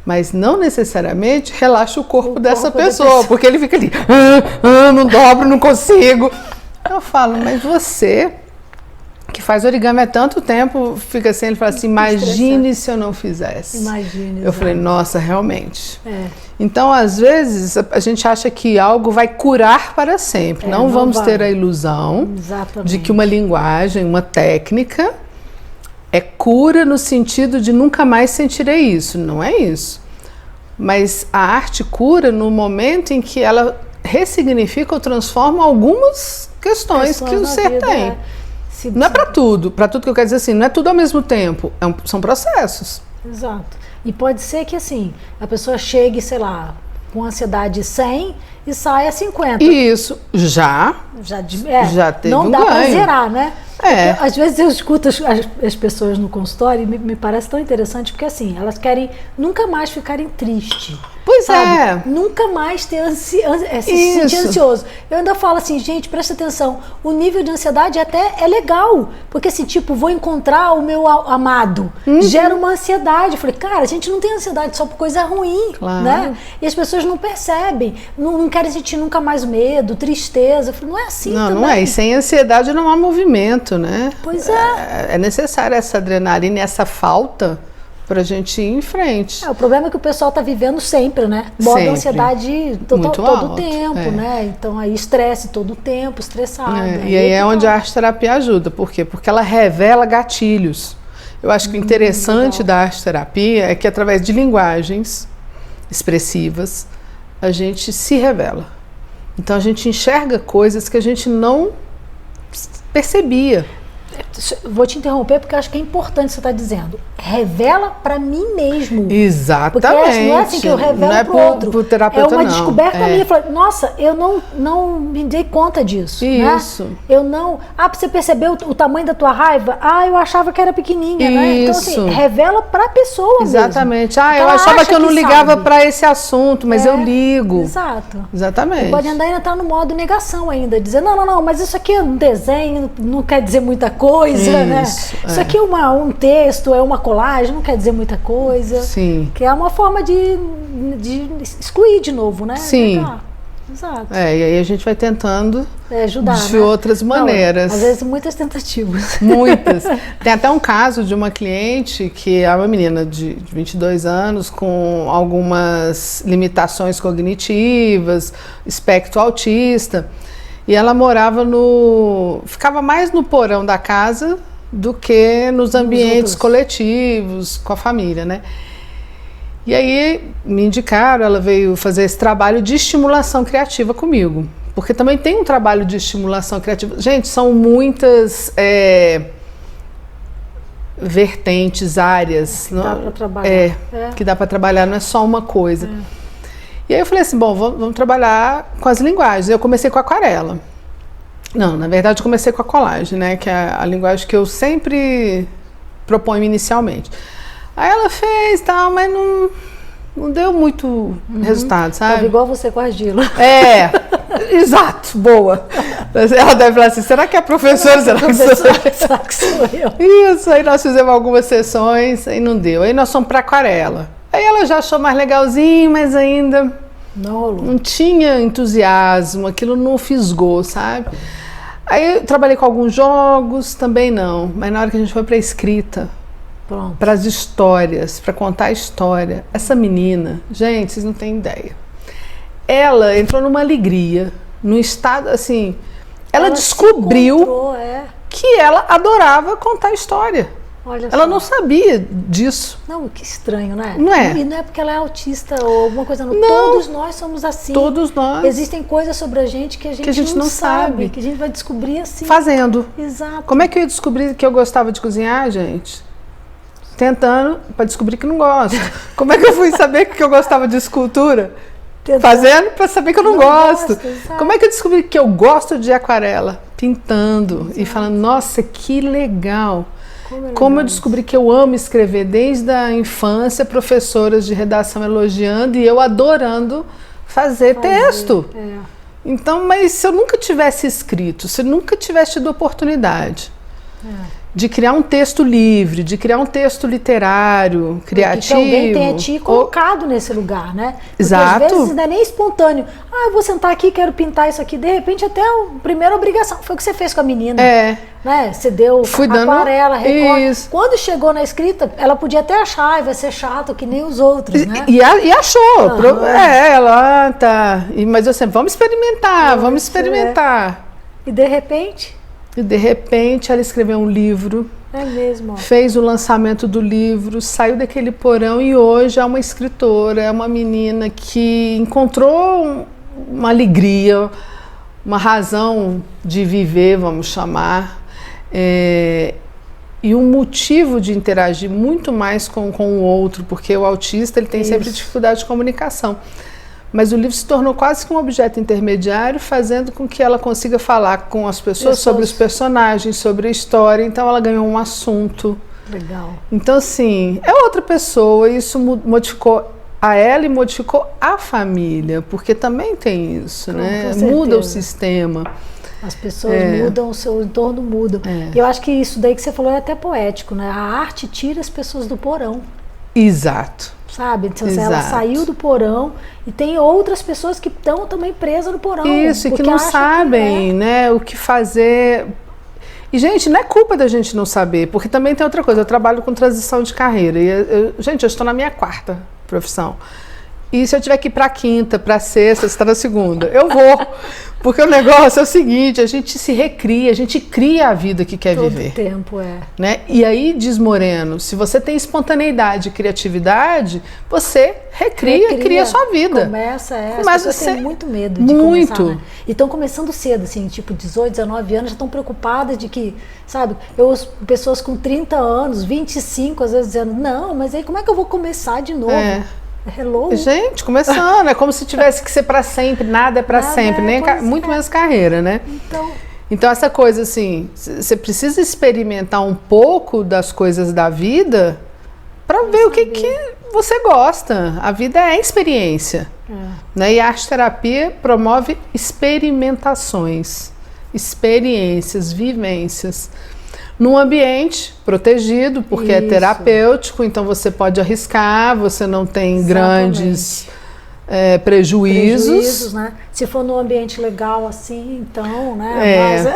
Mas não necessariamente relaxa o corpo dessa pessoa, porque ele fica ali, não dobro, não consigo. Eu falo, mas você que faz origami há tanto tempo, fica assim, ele fala assim, imagine se eu não fizesse. Imagine. Eu falei, nossa, realmente. Então, às vezes, a gente acha que algo vai curar para sempre. Não vamos ter a ilusão de que uma linguagem, uma técnica é cura no sentido de nunca mais sentirei isso. Não é isso. Mas a arte cura no momento em que ela ressignifica ou transforma algumas questões que o ser vida, tem. Não é para tudo que eu quero dizer assim, não é tudo ao mesmo tempo, são processos. Exato. E pode ser que assim, a pessoa chegue, sei lá, com ansiedade 100 e saia 50. Isso, já teve não um dá ganho. para zerar, né? É. Porque, às vezes eu escuto as pessoas no consultório e me parece tão interessante, porque assim, elas querem nunca mais ficarem tristes. Pois sabe? Nunca mais ter se sentir ansioso. Eu ainda falo assim, gente, presta atenção, o nível de ansiedade até é legal, porque assim, tipo, vou encontrar o meu amado, gera uma ansiedade. Eu falei, cara, a gente não tem ansiedade só por coisa ruim, claro. Né? E as pessoas não percebem, não querem sentir nunca mais medo, tristeza. Eu falei, não é assim também. Não é, e sem ansiedade não há movimento, né? Pois é. É necessária essa adrenalina e essa falta pra gente ir em frente. O problema é que o pessoal tá vivendo sempre, né? Modo ansiedade todo tempo, né? Então aí estresse todo o tempo, estressado. E aí é onde a arte-terapia ajuda. Por quê? Porque ela revela gatilhos. Eu acho que o interessante da arte-terapia é que através de linguagens expressivas a gente se revela. Então a gente enxerga coisas que a gente não percebia. Vou te interromper porque eu acho que é importante o que você está dizendo. Revela para mim mesmo. Exatamente. Porque não é assim que eu revelo para o outro. Pro terapeuta, é uma descoberta minha. Eu falei, nossa, eu não me dei conta disso. Isso. Né? Eu não... você percebeu o tamanho da tua raiva? Eu achava que era pequenininha, né? Então, assim, revela para a pessoa Exatamente. mesmo. Eu achava que eu não ligava para esse assunto, mas eu ligo. Exato. Exatamente. E pode ainda estar no modo negação ainda. Dizer, não, mas isso aqui é um desenho, não quer dizer muita coisa, né? Isso aqui é um texto, é uma colagem, não quer dizer muita coisa. Sim. Que é uma forma de excluir de novo, né? Sim. Exato. E aí a gente vai tentando ajudar, de outras maneiras. Às vezes muitas tentativas. Muitas. Tem até um caso de uma cliente que é uma menina de 22 anos com algumas limitações cognitivas, espectro autista. E ela ficava mais no porão da casa do que nos ambientes coletivos, com a família, né? E aí me indicaram, ela veio fazer esse trabalho de estimulação criativa comigo. Porque também tem um trabalho de estimulação criativa. Gente, são muitas vertentes, áreas. Que dá para trabalhar. Que dá para trabalhar, não é só uma coisa. E aí eu falei assim, bom, vamos trabalhar com as linguagens. Eu comecei com a aquarela. Não, na verdade eu comecei com a colagem, né? Que é a linguagem que eu sempre proponho inicialmente. Aí ela fez, tal, mas não deu muito resultado, sabe? Tava igual você com a argila. Exato, boa. Ela deve falar assim, será que é a professora? Será que sou eu? Isso, aí nós fizemos algumas sessões, aí não deu. Aí nós fomos para aquarela. Aí ela já achou mais legalzinho, mas ainda não tinha entusiasmo, aquilo não fisgou, sabe? Aí eu trabalhei com alguns jogos, também não. Mas na hora que a gente foi para a escrita, para as histórias, para contar a história, essa menina, gente, vocês não têm ideia. Ela entrou numa alegria, num estado assim, ela descobriu que ela adorava contar história. Ela não sabia disso. Não, que estranho, né? Não é? E não é porque ela é autista ou alguma coisa, não. Todos nós somos assim. Todos nós. Existem coisas sobre a gente que a gente não sabe, que a gente vai descobrir assim. Fazendo. Exato. Como é que eu ia descobrir que eu gostava de cozinhar, gente? Tentando para descobrir que não gosto. Como é que eu fui saber que eu gostava de escultura? Fazendo para saber que eu não gosto. Como é que eu descobri que eu gosto de aquarela? Pintando e falando, nossa, que legal. Como eu descobri que eu amo escrever desde a infância, professoras de redação elogiando e eu adorando fazer texto. Então, mas se eu nunca tivesse escrito, se eu nunca tivesse tido oportunidade de criar um texto livre, de criar um texto literário, criativo. Que alguém tenha te colocado nesse lugar, né? Porque exato. Às vezes não é nem espontâneo. Eu vou sentar aqui, quero pintar isso aqui. De repente, até a primeira obrigação. Foi o que você fez com a menina. Né? Você deu aquarela, recorte. Quando chegou na escrita, ela podia até achar, vai ser chato, que nem os outros, né? E achou. Ela tá. Mas eu sempre, vamos experimentar. E de repente... E de repente ela escreveu um livro, fez o lançamento do livro, saiu daquele porão e hoje é uma escritora, é uma menina que encontrou uma alegria, uma razão de viver, vamos chamar, e um motivo de interagir muito mais com o outro, porque o autista ele tem sempre dificuldade de comunicação. Mas o livro se tornou quase que um objeto intermediário, fazendo com que ela consiga falar com as pessoas sobre os personagens, sobre a história. Então ela ganhou um assunto. Legal. Então, assim, é outra pessoa, isso modificou a ela e modificou a família, porque também tem isso, né? Muda o sistema. As pessoas mudam, o seu entorno muda. E eu acho que isso daí que você falou é até poético, né? A arte tira as pessoas do porão. Exato. Sabe? Então, ela saiu do porão e tem outras pessoas que estão também presas no porão. Isso, e que não sabem, né, o que fazer. E, gente, não é culpa da gente não saber, porque também tem outra coisa. Eu trabalho com transição de carreira. E gente, eu estou na minha 4ª profissão. E se eu tiver que ir para a 5ª, para a 6ª, você está na 2ª, eu vou. Porque o negócio é o seguinte, a gente se recria, a gente cria a vida que quer viver. Todo tempo, né? E aí, diz Moreno, se você tem espontaneidade e criatividade, você cria a sua vida. Começa as pessoas têm muito medo de começar, né? E estão começando cedo, assim, tipo 18, 19 anos, já estão preocupadas de que, sabe, pessoas com 30 anos, 25, às vezes dizendo, não, mas aí como é que eu vou começar de novo? Hello? Gente, começando, é como se tivesse que ser para sempre, nada é para sempre, nem muito menos carreira, né? Então essa coisa assim, você precisa experimentar um pouco das coisas da vida para ver o que você gosta. A vida é experiência, né? E a arte-terapia promove experimentações, experiências, vivências. Num ambiente protegido, porque é terapêutico, então você pode arriscar, você não tem grandes prejuízos. Né? Se for num ambiente legal assim, então, né?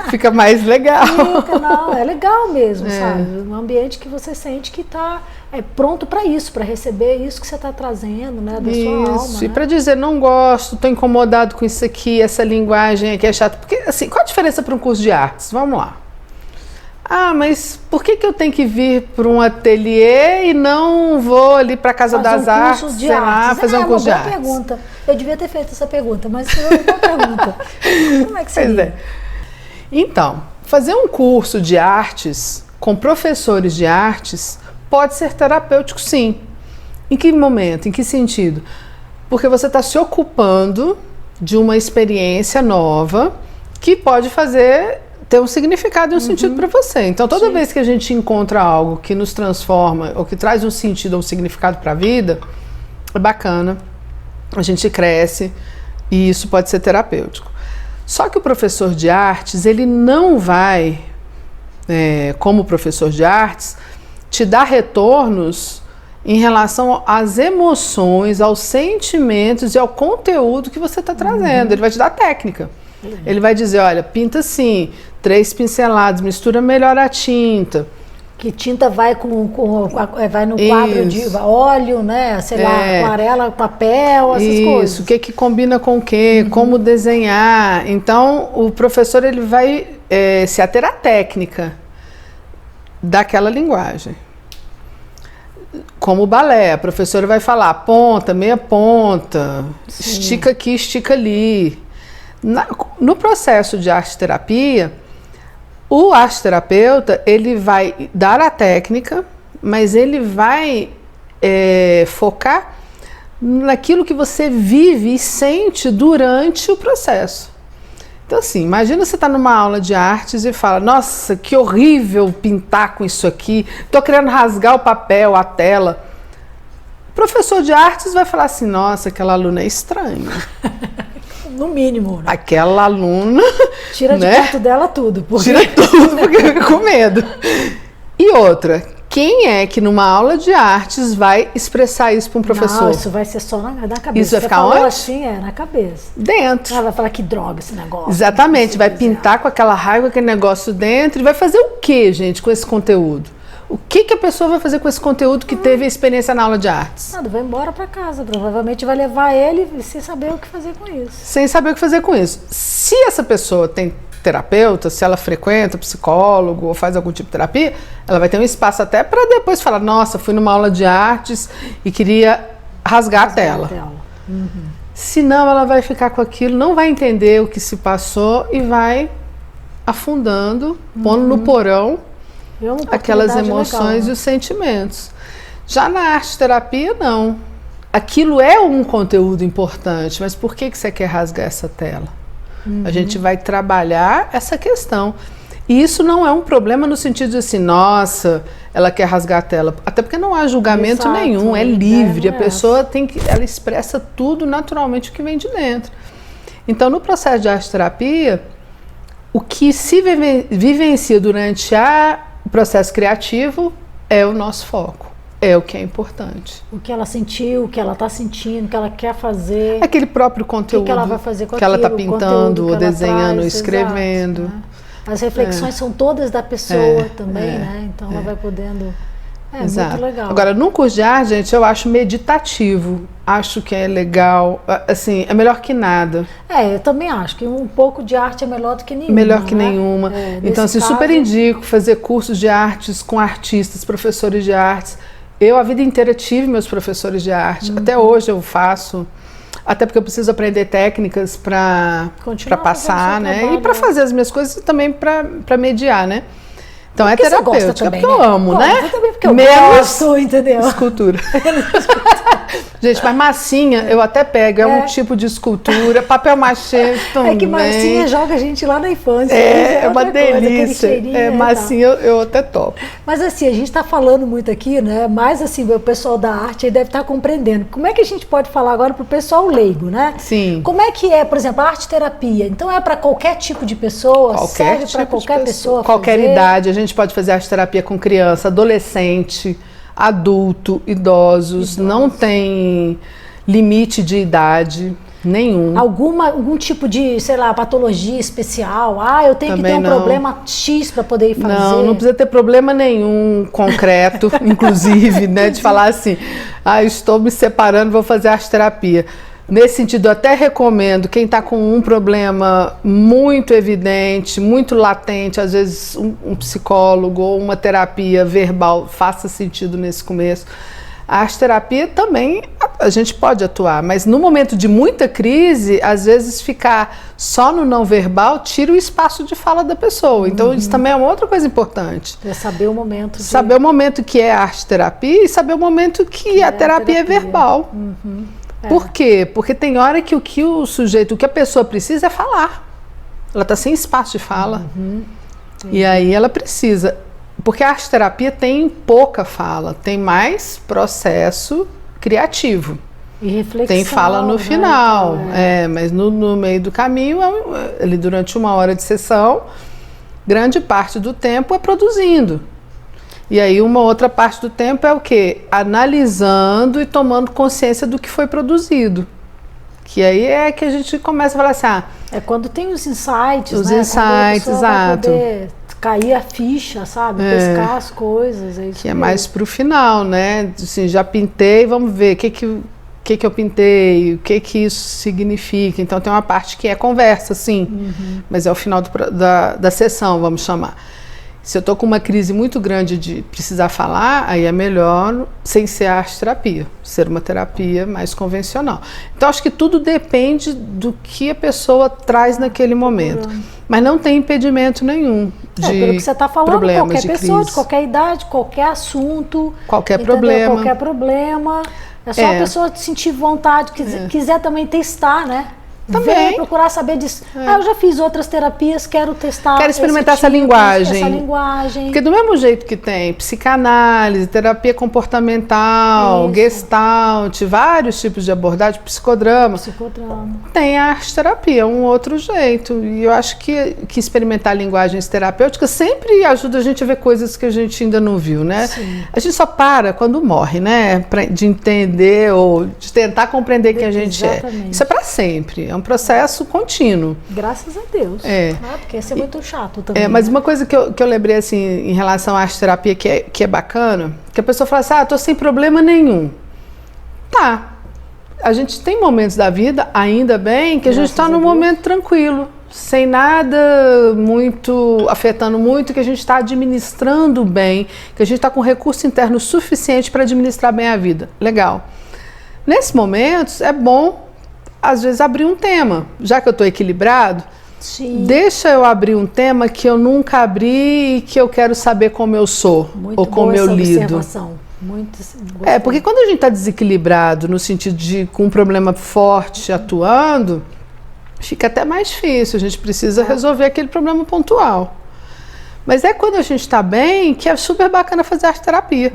Fica mais legal. Não, é legal mesmo, sabe? Um ambiente que você sente que está pronto para isso, para receber isso que você está trazendo, né? Da sua alma. E para dizer, não gosto, estou incomodado com isso aqui, essa linguagem aqui é chata. Porque, assim, qual a diferença para um curso de artes? Vamos lá. Ah, mas por que eu tenho que vir para um ateliê e não vou ali para a Casa das Artes, sei lá, fazer um curso de artes? Pergunta. Eu devia ter feito essa pergunta, mas foi uma boa pergunta. Como é que seria? Então, fazer um curso de artes com professores de artes pode ser terapêutico, sim. Em que momento? Em que sentido? Porque você está se ocupando de uma experiência nova que pode ter um significado e um sentido para você. Então, toda vez que a gente encontra algo que nos transforma ou que traz um sentido ou um significado para a vida, é bacana, a gente cresce e isso pode ser terapêutico. Só que o professor de artes, ele não vai, como professor de artes, te dar retornos em relação às emoções, aos sentimentos e ao conteúdo que você está trazendo. Ele vai te dar técnica. Ele vai dizer, olha, pinta assim, 3 pinceladas, mistura melhor a tinta. Que tinta vai vai no quadro de óleo, né? Sei lá, aquarela, papel, essas coisas. Isso, o que combina com o quê, como desenhar. Então, o professor ele vai se ater à técnica daquela linguagem. Como o balé, a professora vai falar ponta, meia ponta, estica aqui, estica ali. No processo de arte-terapia, o arte-terapeuta ele vai dar a técnica, mas ele vai focar naquilo que você vive e sente durante o processo. Então assim, imagina você estar numa aula de artes e fala, nossa, que horrível pintar com isso aqui, estou querendo rasgar o papel, a tela. O professor de artes vai falar assim, nossa, aquela aluna é estranha. No mínimo, né? Aquela aluna... Tira de perto dela tudo. Tira tudo, porque fica com medo. E outra, quem é que numa aula de artes vai expressar isso para um professor? Não, isso vai ser só na cabeça. Isso vai ficar onde? Assim, na cabeça. Dentro. Ela vai falar que droga esse negócio. Exatamente, vai pintar com aquela raiva, aquele negócio dentro e vai fazer o que, gente, com esse conteúdo? O que a pessoa vai fazer com esse conteúdo que teve a experiência na aula de artes? Nada, vai embora para casa. Provavelmente vai levar ele sem saber o que fazer com isso. Sem saber o que fazer com isso. Se essa pessoa tem terapeuta, se ela frequenta psicólogo ou faz algum tipo de terapia, ela vai ter um espaço até para depois falar, nossa, fui numa aula de artes e queria rasgar a tela. senão ela vai ficar com aquilo, não vai entender o que se passou e vai afundando, pondo no porão aquelas emoções legal, né? E os sentimentos. Já na arte-terapia, não. Aquilo é um conteúdo importante, mas por que você quer rasgar essa tela? A gente vai trabalhar essa questão. E isso não é um problema no sentido de assim, nossa, ela quer rasgar a tela. Até porque não há julgamento nenhum, é livre. A pessoa ela expressa tudo naturalmente o que vem de dentro. Então, no processo de arte-terapia, o que se vivencia durante o processo criativo é o nosso foco. É o que é importante. O que ela sentiu, o que ela está sentindo, o que ela quer fazer. Aquele próprio conteúdo que ela vai fazer com que ela está pintando, ou desenhando, escrevendo. Exato, né? As reflexões são todas da pessoa também, né? Então ela vai podendo... Exato. Muito legal. Agora, no curso de arte, gente, eu acho meditativo. Acho que é legal. Assim, é melhor que nada. Eu também acho que um pouco de arte é melhor do que nenhuma. Melhor que nenhuma. Então, assim, super indico fazer cursos de artes com artistas, professores de artes. Eu, a vida inteira, tive meus professores de arte. Até hoje eu faço. Até porque eu preciso aprender técnicas para passar, né? Trabalho, e para fazer as minhas coisas e também para mediar, né? Então porque é terapêutica, porque eu amo, né? Também porque eu gosto, entendeu? Escultura. Gente, mas massinha eu até pego, é um tipo de escultura, papel machê também. É que massinha joga a gente lá na infância. É uma delícia. Massinha eu até topo. Mas assim, a gente está falando muito aqui, né? Mas assim, o pessoal da arte aí deve estar compreendendo. Como é que a gente pode falar agora para o pessoal leigo, né? Sim. Como é que é, por exemplo, a arte-terapia? Então é para qualquer tipo de pessoa? Serve para qualquer pessoa qualquer fazer? idade. A gente pode fazer arte-terapia com criança, adolescente, adulto, idosos. Não tem limite de idade nenhum. Algum tipo de, sei lá, patologia especial? Eu tenho também que ter um problema X para poder ir fazer? Não precisa ter problema nenhum concreto, inclusive, né? De falar assim, estou me separando, vou fazer arte-terapia. Nesse sentido, eu até recomendo quem está com um problema muito evidente, muito latente, às vezes um psicólogo ou uma terapia verbal faça sentido nesse começo. A arte-terapia também a gente pode atuar, mas no momento de muita crise, às vezes ficar só no não verbal tira o espaço de fala da pessoa. Então isso também é uma outra coisa importante. É saber o momento. Saber o momento que é a arte-terapia e saber o momento que a terapia é verbal. Por quê? Porque tem hora que o que a pessoa precisa é falar. Ela está sem espaço de fala. E aí ela precisa. Porque a arte-terapia tem pouca fala, tem mais processo criativo. E reflexão. Tem fala no final. Mas no meio do caminho, ali durante 1 hora de sessão, grande parte do tempo é produzindo. E aí uma outra parte do tempo é o quê? Analisando e tomando consciência do que foi produzido. Que aí é que a gente começa a falar assim, é quando tem os insights, os insights, exato. Vai poder cair a ficha, sabe? Pescar as coisas. Que é mais pro final, né? Assim, já pintei, vamos ver o que eu pintei, o que isso significa. Então tem uma parte que é conversa, sim, mas é o final da sessão, vamos chamar. Se eu estou com uma crise muito grande de precisar falar, aí é melhor sem ser arte-terapia, ser uma terapia mais convencional. Então, acho que tudo depende do que a pessoa traz naquele momento. Mas não tem impedimento nenhum de pelo que você está falando, problemas, qualquer pessoa, de qualquer idade, qualquer assunto. Qualquer problema. Qualquer problema. É só a pessoa sentir vontade, quiser também testar, né? Também. Procurar saber disso. Eu já fiz outras terapias, quero testar. Quero experimentar essa linguagem. Porque do mesmo jeito que tem psicanálise, terapia comportamental, gestalt, vários tipos de abordagem, psicodrama. Tem a arte-terapia, um outro jeito. E eu acho que experimentar linguagens terapêuticas sempre ajuda a gente a ver coisas que a gente ainda não viu, né? Sim. A gente só para quando morre, né? De entender ou de tentar compreender quem a gente é. Isso é para sempre. É um processo contínuo. Graças a Deus. Porque ia ser muito chato também. Mas uma coisa que eu lembrei assim, em relação à arte-terapia que é bacana, que a pessoa fala assim, tô sem problema nenhum. Tá. A gente tem momentos da vida, ainda bem, que a gente está num momento tranquilo, sem nada muito afetando muito, que a gente está administrando bem, que a gente está com recurso interno suficiente para administrar bem a vida. Legal. Nesses momentos, é bom às vezes, abrir um tema. Já que eu estou equilibrado, Sim. Deixa eu abrir um tema que eu nunca abri e que eu quero saber como eu sou, ou como eu lido. Porque quando a gente está desequilibrado, no sentido de com um problema forte atuando, fica até mais difícil, a gente precisa resolver aquele problema pontual. Mas é quando a gente está bem que é super bacana fazer arte terapia.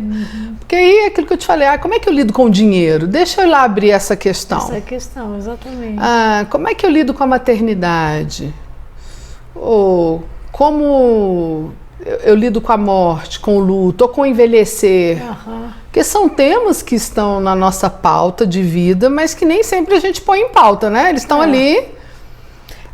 Porque aí é aquilo que eu te falei, como é que eu lido com o dinheiro? Deixa eu lá abrir essa questão. Essa questão, exatamente. Como é que eu lido com a maternidade? Ou como eu lido com a morte, com o luto, ou com o envelhecer? Porque são temas que estão na nossa pauta de vida, mas que nem sempre a gente põe em pauta, né? Eles estão ali...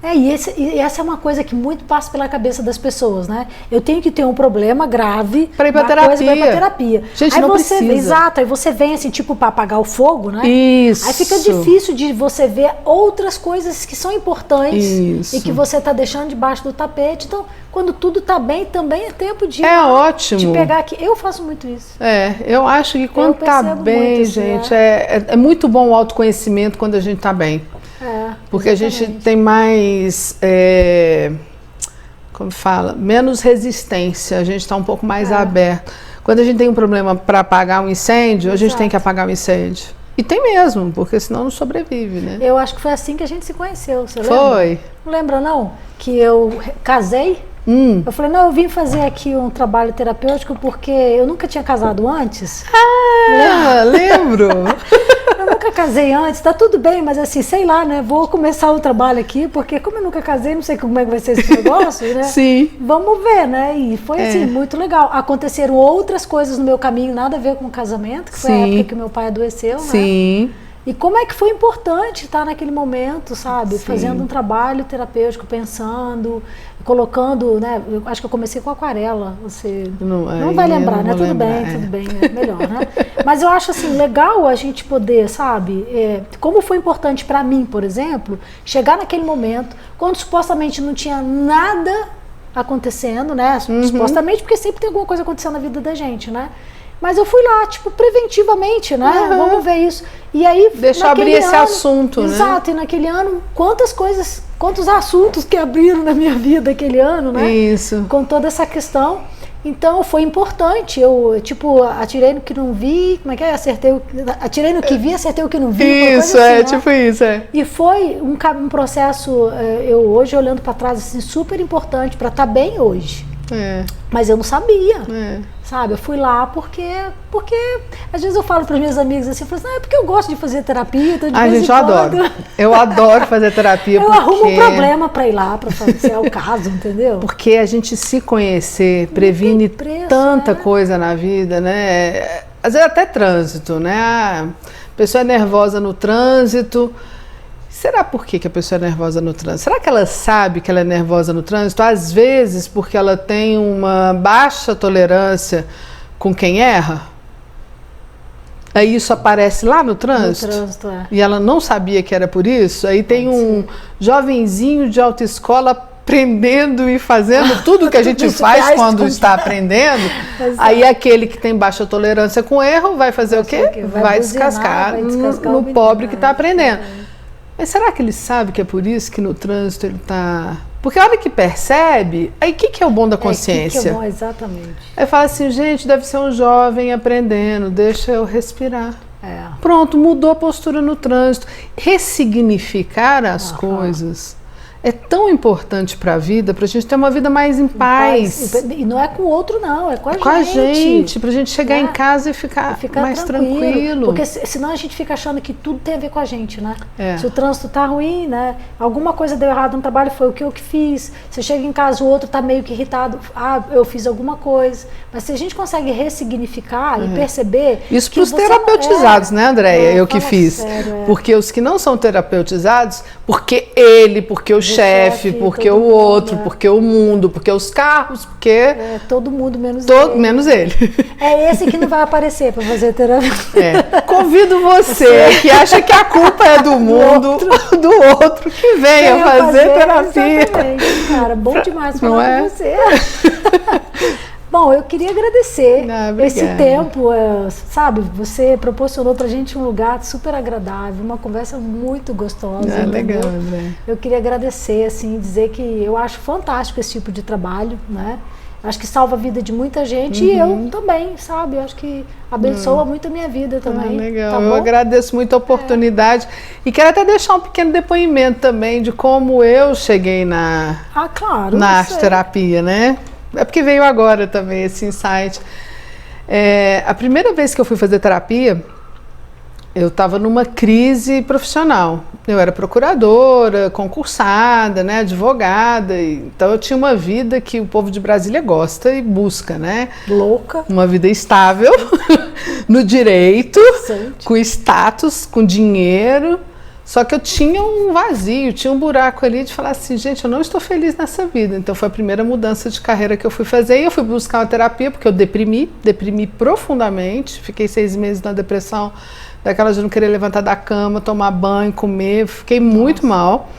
E essa é uma coisa que muito passa pela cabeça das pessoas, né? Eu tenho que ter um problema grave para ir para terapia. Gente, aí não precisa. Exato, aí você vem assim, tipo, para apagar o fogo, né? Isso. Aí fica difícil de você ver outras coisas que são importantes e que você está deixando debaixo do tapete. Então, quando tudo está bem, também é tempo de ótimo. De pegar aqui. Eu faço muito isso. Eu acho que quando está bem, gente, é muito bom o autoconhecimento quando a gente está bem. Porque exatamente. A gente tem mais, como fala, menos resistência, a gente está um pouco mais aberto. Quando a gente tem um problema para apagar um incêndio, a gente tem que apagar o incêndio. E tem mesmo, porque senão não sobrevive, né? Eu acho que foi assim que a gente se conheceu, você lembra? Foi. Não lembra não? Que eu casei, eu falei, não, eu vim fazer aqui um trabalho terapêutico porque eu nunca tinha casado antes. Lembro! Eu nunca casei antes, tá tudo bem, mas assim, sei lá, né? Vou começar o trabalho aqui, porque como eu nunca casei, não sei como é que vai ser esse negócio, né? Sim. Vamos ver, né? E foi assim, muito legal. Aconteceram outras coisas no meu caminho, nada a ver com o casamento, que foi a época que meu pai adoeceu, né? Sim. E como é que foi importante estar naquele momento, sabe? Sim. Fazendo um trabalho terapêutico, pensando, colocando, né? Eu acho que eu comecei com aquarela, você não vai lembrar, né? Tudo bem, é melhor, né? Mas eu acho assim, legal a gente poder, sabe? Como foi importante para mim, por exemplo, chegar naquele momento, quando supostamente não tinha nada acontecendo, né? Supostamente, porque sempre tem alguma coisa acontecendo na vida da gente, né? Mas eu fui lá, tipo, preventivamente, né? Vamos ver isso. E aí, deixa eu abrir esse assunto, né? Exato, e naquele ano, quantos assuntos que abriram na minha vida aquele ano, né? Isso. Com toda essa questão. Então, foi importante. Eu, tipo, atirei no que não vi, como é que é? Atirei no que vi, acertei o que não vi. Isso, assim, tipo isso, E foi um processo, eu hoje, olhando para trás, assim, super importante para estar bem hoje. Mas eu não sabia, sabe? Eu fui lá porque às vezes eu falo para as minhas amigas assim, eu falo assim, é porque eu gosto de fazer terapia, então de vez gente, em quando... eu adoro fazer terapia. Eu arrumo um problema para ir lá, para fazer, se é o caso, entendeu? Porque a gente se conhecer previne tanta coisa na vida, né? Às vezes até trânsito, né? A pessoa é nervosa no trânsito. Será por que a pessoa é nervosa no trânsito? Será que ela sabe que ela é nervosa no trânsito? Às vezes porque ela tem uma baixa tolerância com quem erra? Aí isso aparece lá no trânsito? No trânsito, E ela não sabia que era por isso? Aí tem um jovenzinho de autoescola aprendendo e fazendo tudo que a gente faz quando está aprendendo. Aí aquele que tem baixa tolerância com erro vai fazer o quê? Vai descascar no pobre que está aprendendo. Mas será que ele sabe que é por isso que no trânsito ele está... Porque a hora que percebe, aí o que é o bom da consciência? Que é bom, exatamente. Aí fala assim, gente, deve ser um jovem aprendendo, deixa eu respirar. Pronto, mudou a postura no trânsito. Ressignificar as coisas é tão importante para a vida, para a gente ter uma vida mais em paz. E não é com o outro, não, é com a gente. Com a gente, para a gente chegar em casa e ficar mais tranquilo. Porque senão a gente fica achando que tudo tem a ver com a gente, né? Se o trânsito tá ruim, né? Alguma coisa deu errado no trabalho, foi o que eu que fiz. Você chega em casa, o outro tá meio que irritado, eu fiz alguma coisa. Mas se a gente consegue ressignificar e perceber... Isso para os terapeutizados, né, Andréia? Eu que fiz. Sério, porque os que não são terapeutizados, porque o chefe, porque o outro, porque o mundo, porque os carros, porque... todo mundo menos ele. Menos ele. É esse que não vai aparecer para fazer terapia. Convido você que acha que a culpa é do mundo, do outro, que venha fazer terapia. Exatamente, cara, bom demais falar com você. Bom, eu queria agradecer esse tempo, sabe? Você proporcionou pra gente um lugar super agradável, uma conversa muito gostosa. Legal, André. Eu queria agradecer, assim, dizer que eu acho fantástico esse tipo de trabalho, né? Acho que salva a vida de muita gente e eu também, sabe? Acho que abençoa muito a minha vida também. Legal, tá bom? Eu agradeço muito a oportunidade e quero até deixar um pequeno depoimento também de como eu cheguei na arte terapia, né? É porque veio agora também esse insight. A primeira vez que eu fui fazer terapia, eu estava numa crise profissional. Eu era procuradora, concursada, né, advogada. Então eu tinha uma vida que o povo de Brasília gosta e busca, né? Louca. Uma vida estável, no direito, Sente. com status, com dinheiro. Só que eu tinha um vazio, tinha um buraco ali de falar assim, gente, eu não estou feliz nessa vida. Então foi a primeira mudança de carreira que eu fui fazer. E eu fui buscar uma terapia porque eu deprimi profundamente. Fiquei 6 meses na depressão, daquela de não querer levantar da cama, tomar banho, comer. Fiquei muito mal.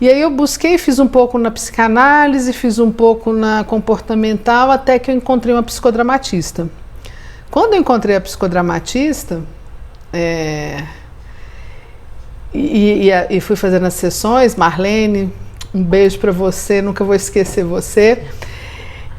E aí eu busquei, fiz um pouco na psicanálise, fiz um pouco na comportamental, até que eu encontrei uma psicodramatista. Quando eu encontrei a psicodramatista, e fui fazendo as sessões, Marlene, um beijo para você, nunca vou esquecer você.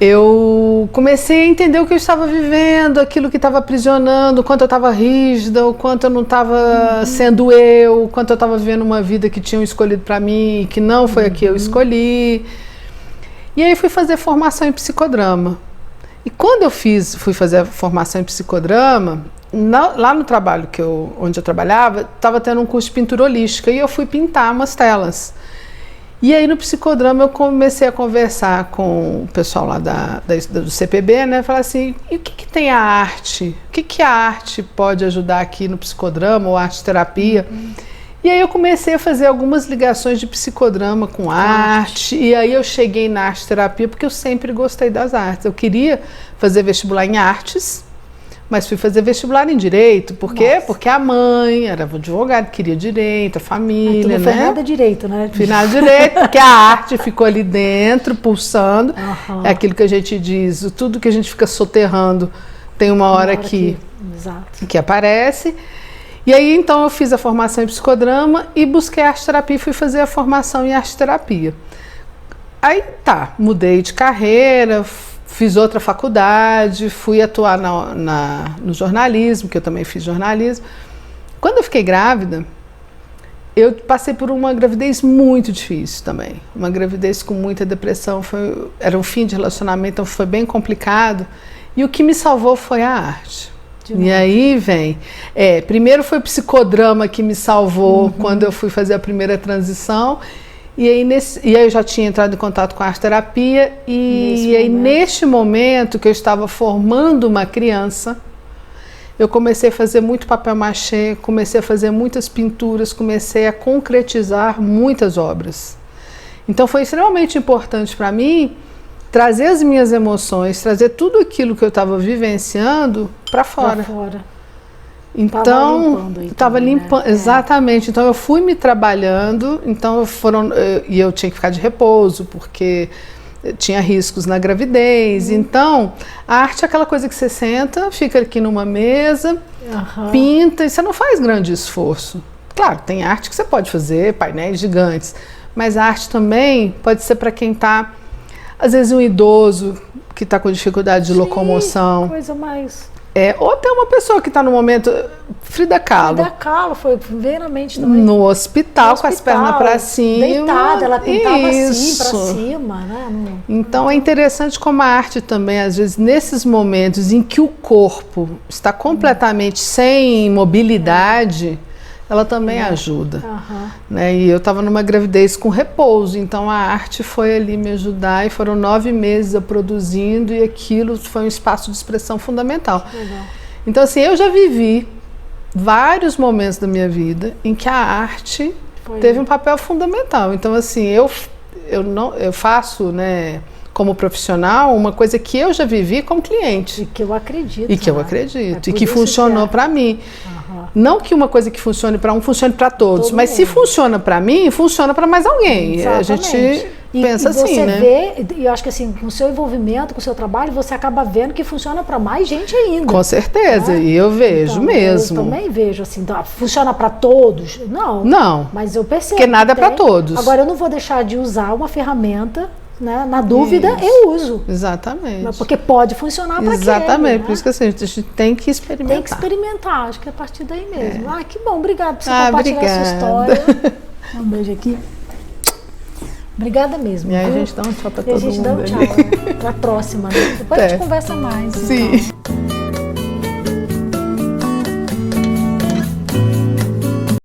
Eu comecei a entender o que eu estava vivendo, aquilo que estava aprisionando, o quanto eu estava rígida, o quanto eu não estava sendo eu, o quanto eu estava vivendo uma vida que tinham escolhido para mim, que não foi a que eu escolhi. E aí fui fazer formação em psicodrama. E quando eu fui fazer a formação em psicodrama, lá no trabalho onde eu trabalhava, estava tendo um curso de pintura holística e eu fui pintar umas telas. E aí no psicodrama eu comecei a conversar com o pessoal lá do CPB, né? Falar assim, e o que tem a arte? O que a arte pode ajudar aqui no psicodrama ou arte terapia? E aí eu comecei a fazer algumas ligações de psicodrama com arte. E aí eu cheguei na arte terapia porque eu sempre gostei das artes. Eu queria fazer vestibular em artes, mas fui fazer vestibular em direito. Por quê? Nossa. Porque a mãe era advogada, queria direito, a família, não né? foi nada direito, né? Fiz nada direito, porque a arte ficou ali dentro, pulsando. É aquilo que a gente diz, tudo que a gente fica soterrando tem uma hora que aparece. E aí então eu fiz a formação em psicodrama e busquei arte terapia e fui fazer a formação em arte terapia. Aí mudei de carreira, fiz outra faculdade, fui atuar no jornalismo, que eu também fiz jornalismo. Quando eu fiquei grávida, eu passei por uma gravidez muito difícil também. Uma gravidez com muita depressão, era um fim de relacionamento, então foi bem complicado. E o que me salvou foi a arte. E aí primeiro foi o psicodrama que me salvou quando eu fui fazer a primeira transição. E aí eu já tinha entrado em contato com a arte terapia e aí neste momento que eu estava formando uma criança, eu comecei a fazer muito papel machê, comecei a fazer muitas pinturas, comecei a concretizar muitas obras. Então foi extremamente importante para mim trazer as minhas emoções, trazer tudo aquilo que eu estava vivenciando para fora. Então, estava limpando, exatamente. Então eu fui me trabalhando, e eu tinha que ficar de repouso, porque tinha riscos na gravidez. Então, a arte é aquela coisa que você senta, fica aqui numa mesa, pinta, e você não faz grande esforço. Claro, tem arte que você pode fazer, painéis gigantes, mas a arte também pode ser para quem está, às vezes um idoso que está com dificuldade de locomoção. Coisa mais... ou até uma pessoa que está no momento... Frida Kahlo. Frida Kahlo foi veramente também. No hospital, com as pernas para cima. Deitada, ela pintava assim, para cima. Né? Então é interessante como a arte também, às vezes, nesses momentos em que o corpo está completamente sem mobilidade, ela também ajuda. Né? E eu estava numa gravidez com repouso, então a arte foi ali me ajudar e foram 9 meses eu produzindo e aquilo foi um espaço de expressão fundamental. Então assim, eu já vivi vários momentos da minha vida em que a arte teve um papel fundamental. Então assim, eu faço, né, como profissional, uma coisa que eu já vivi como cliente. E que eu acredito. E que funcionou para mim. Não que uma coisa que funcione para um funcione para todos, mas se funciona para mim, funciona para mais alguém. Exatamente. pensa e você assim, né? vê, e eu acho que assim, com o seu envolvimento, com o seu trabalho, você acaba vendo que funciona para mais gente ainda. Com certeza, e eu vejo então, mesmo. Eu também vejo, assim, então, funciona para todos? Não. Não. Mas eu percebo. Porque nada é para todos. Agora, eu não vou deixar de usar uma ferramenta, né? Na dúvida, eu uso. Exatamente. Porque pode funcionar para quem. Exatamente, né? por isso que assim, a gente tem que experimentar. Tem que experimentar, acho que é a partir daí mesmo. Ah, que bom, obrigada por você compartilhar obrigada. essa história. Um beijo aqui. Obrigada mesmo. E aí a gente dá um tchau pra todo mundo. E a gente dá um tchau, né? Pra próxima, né? Depois a gente conversa mais. Sim. Então.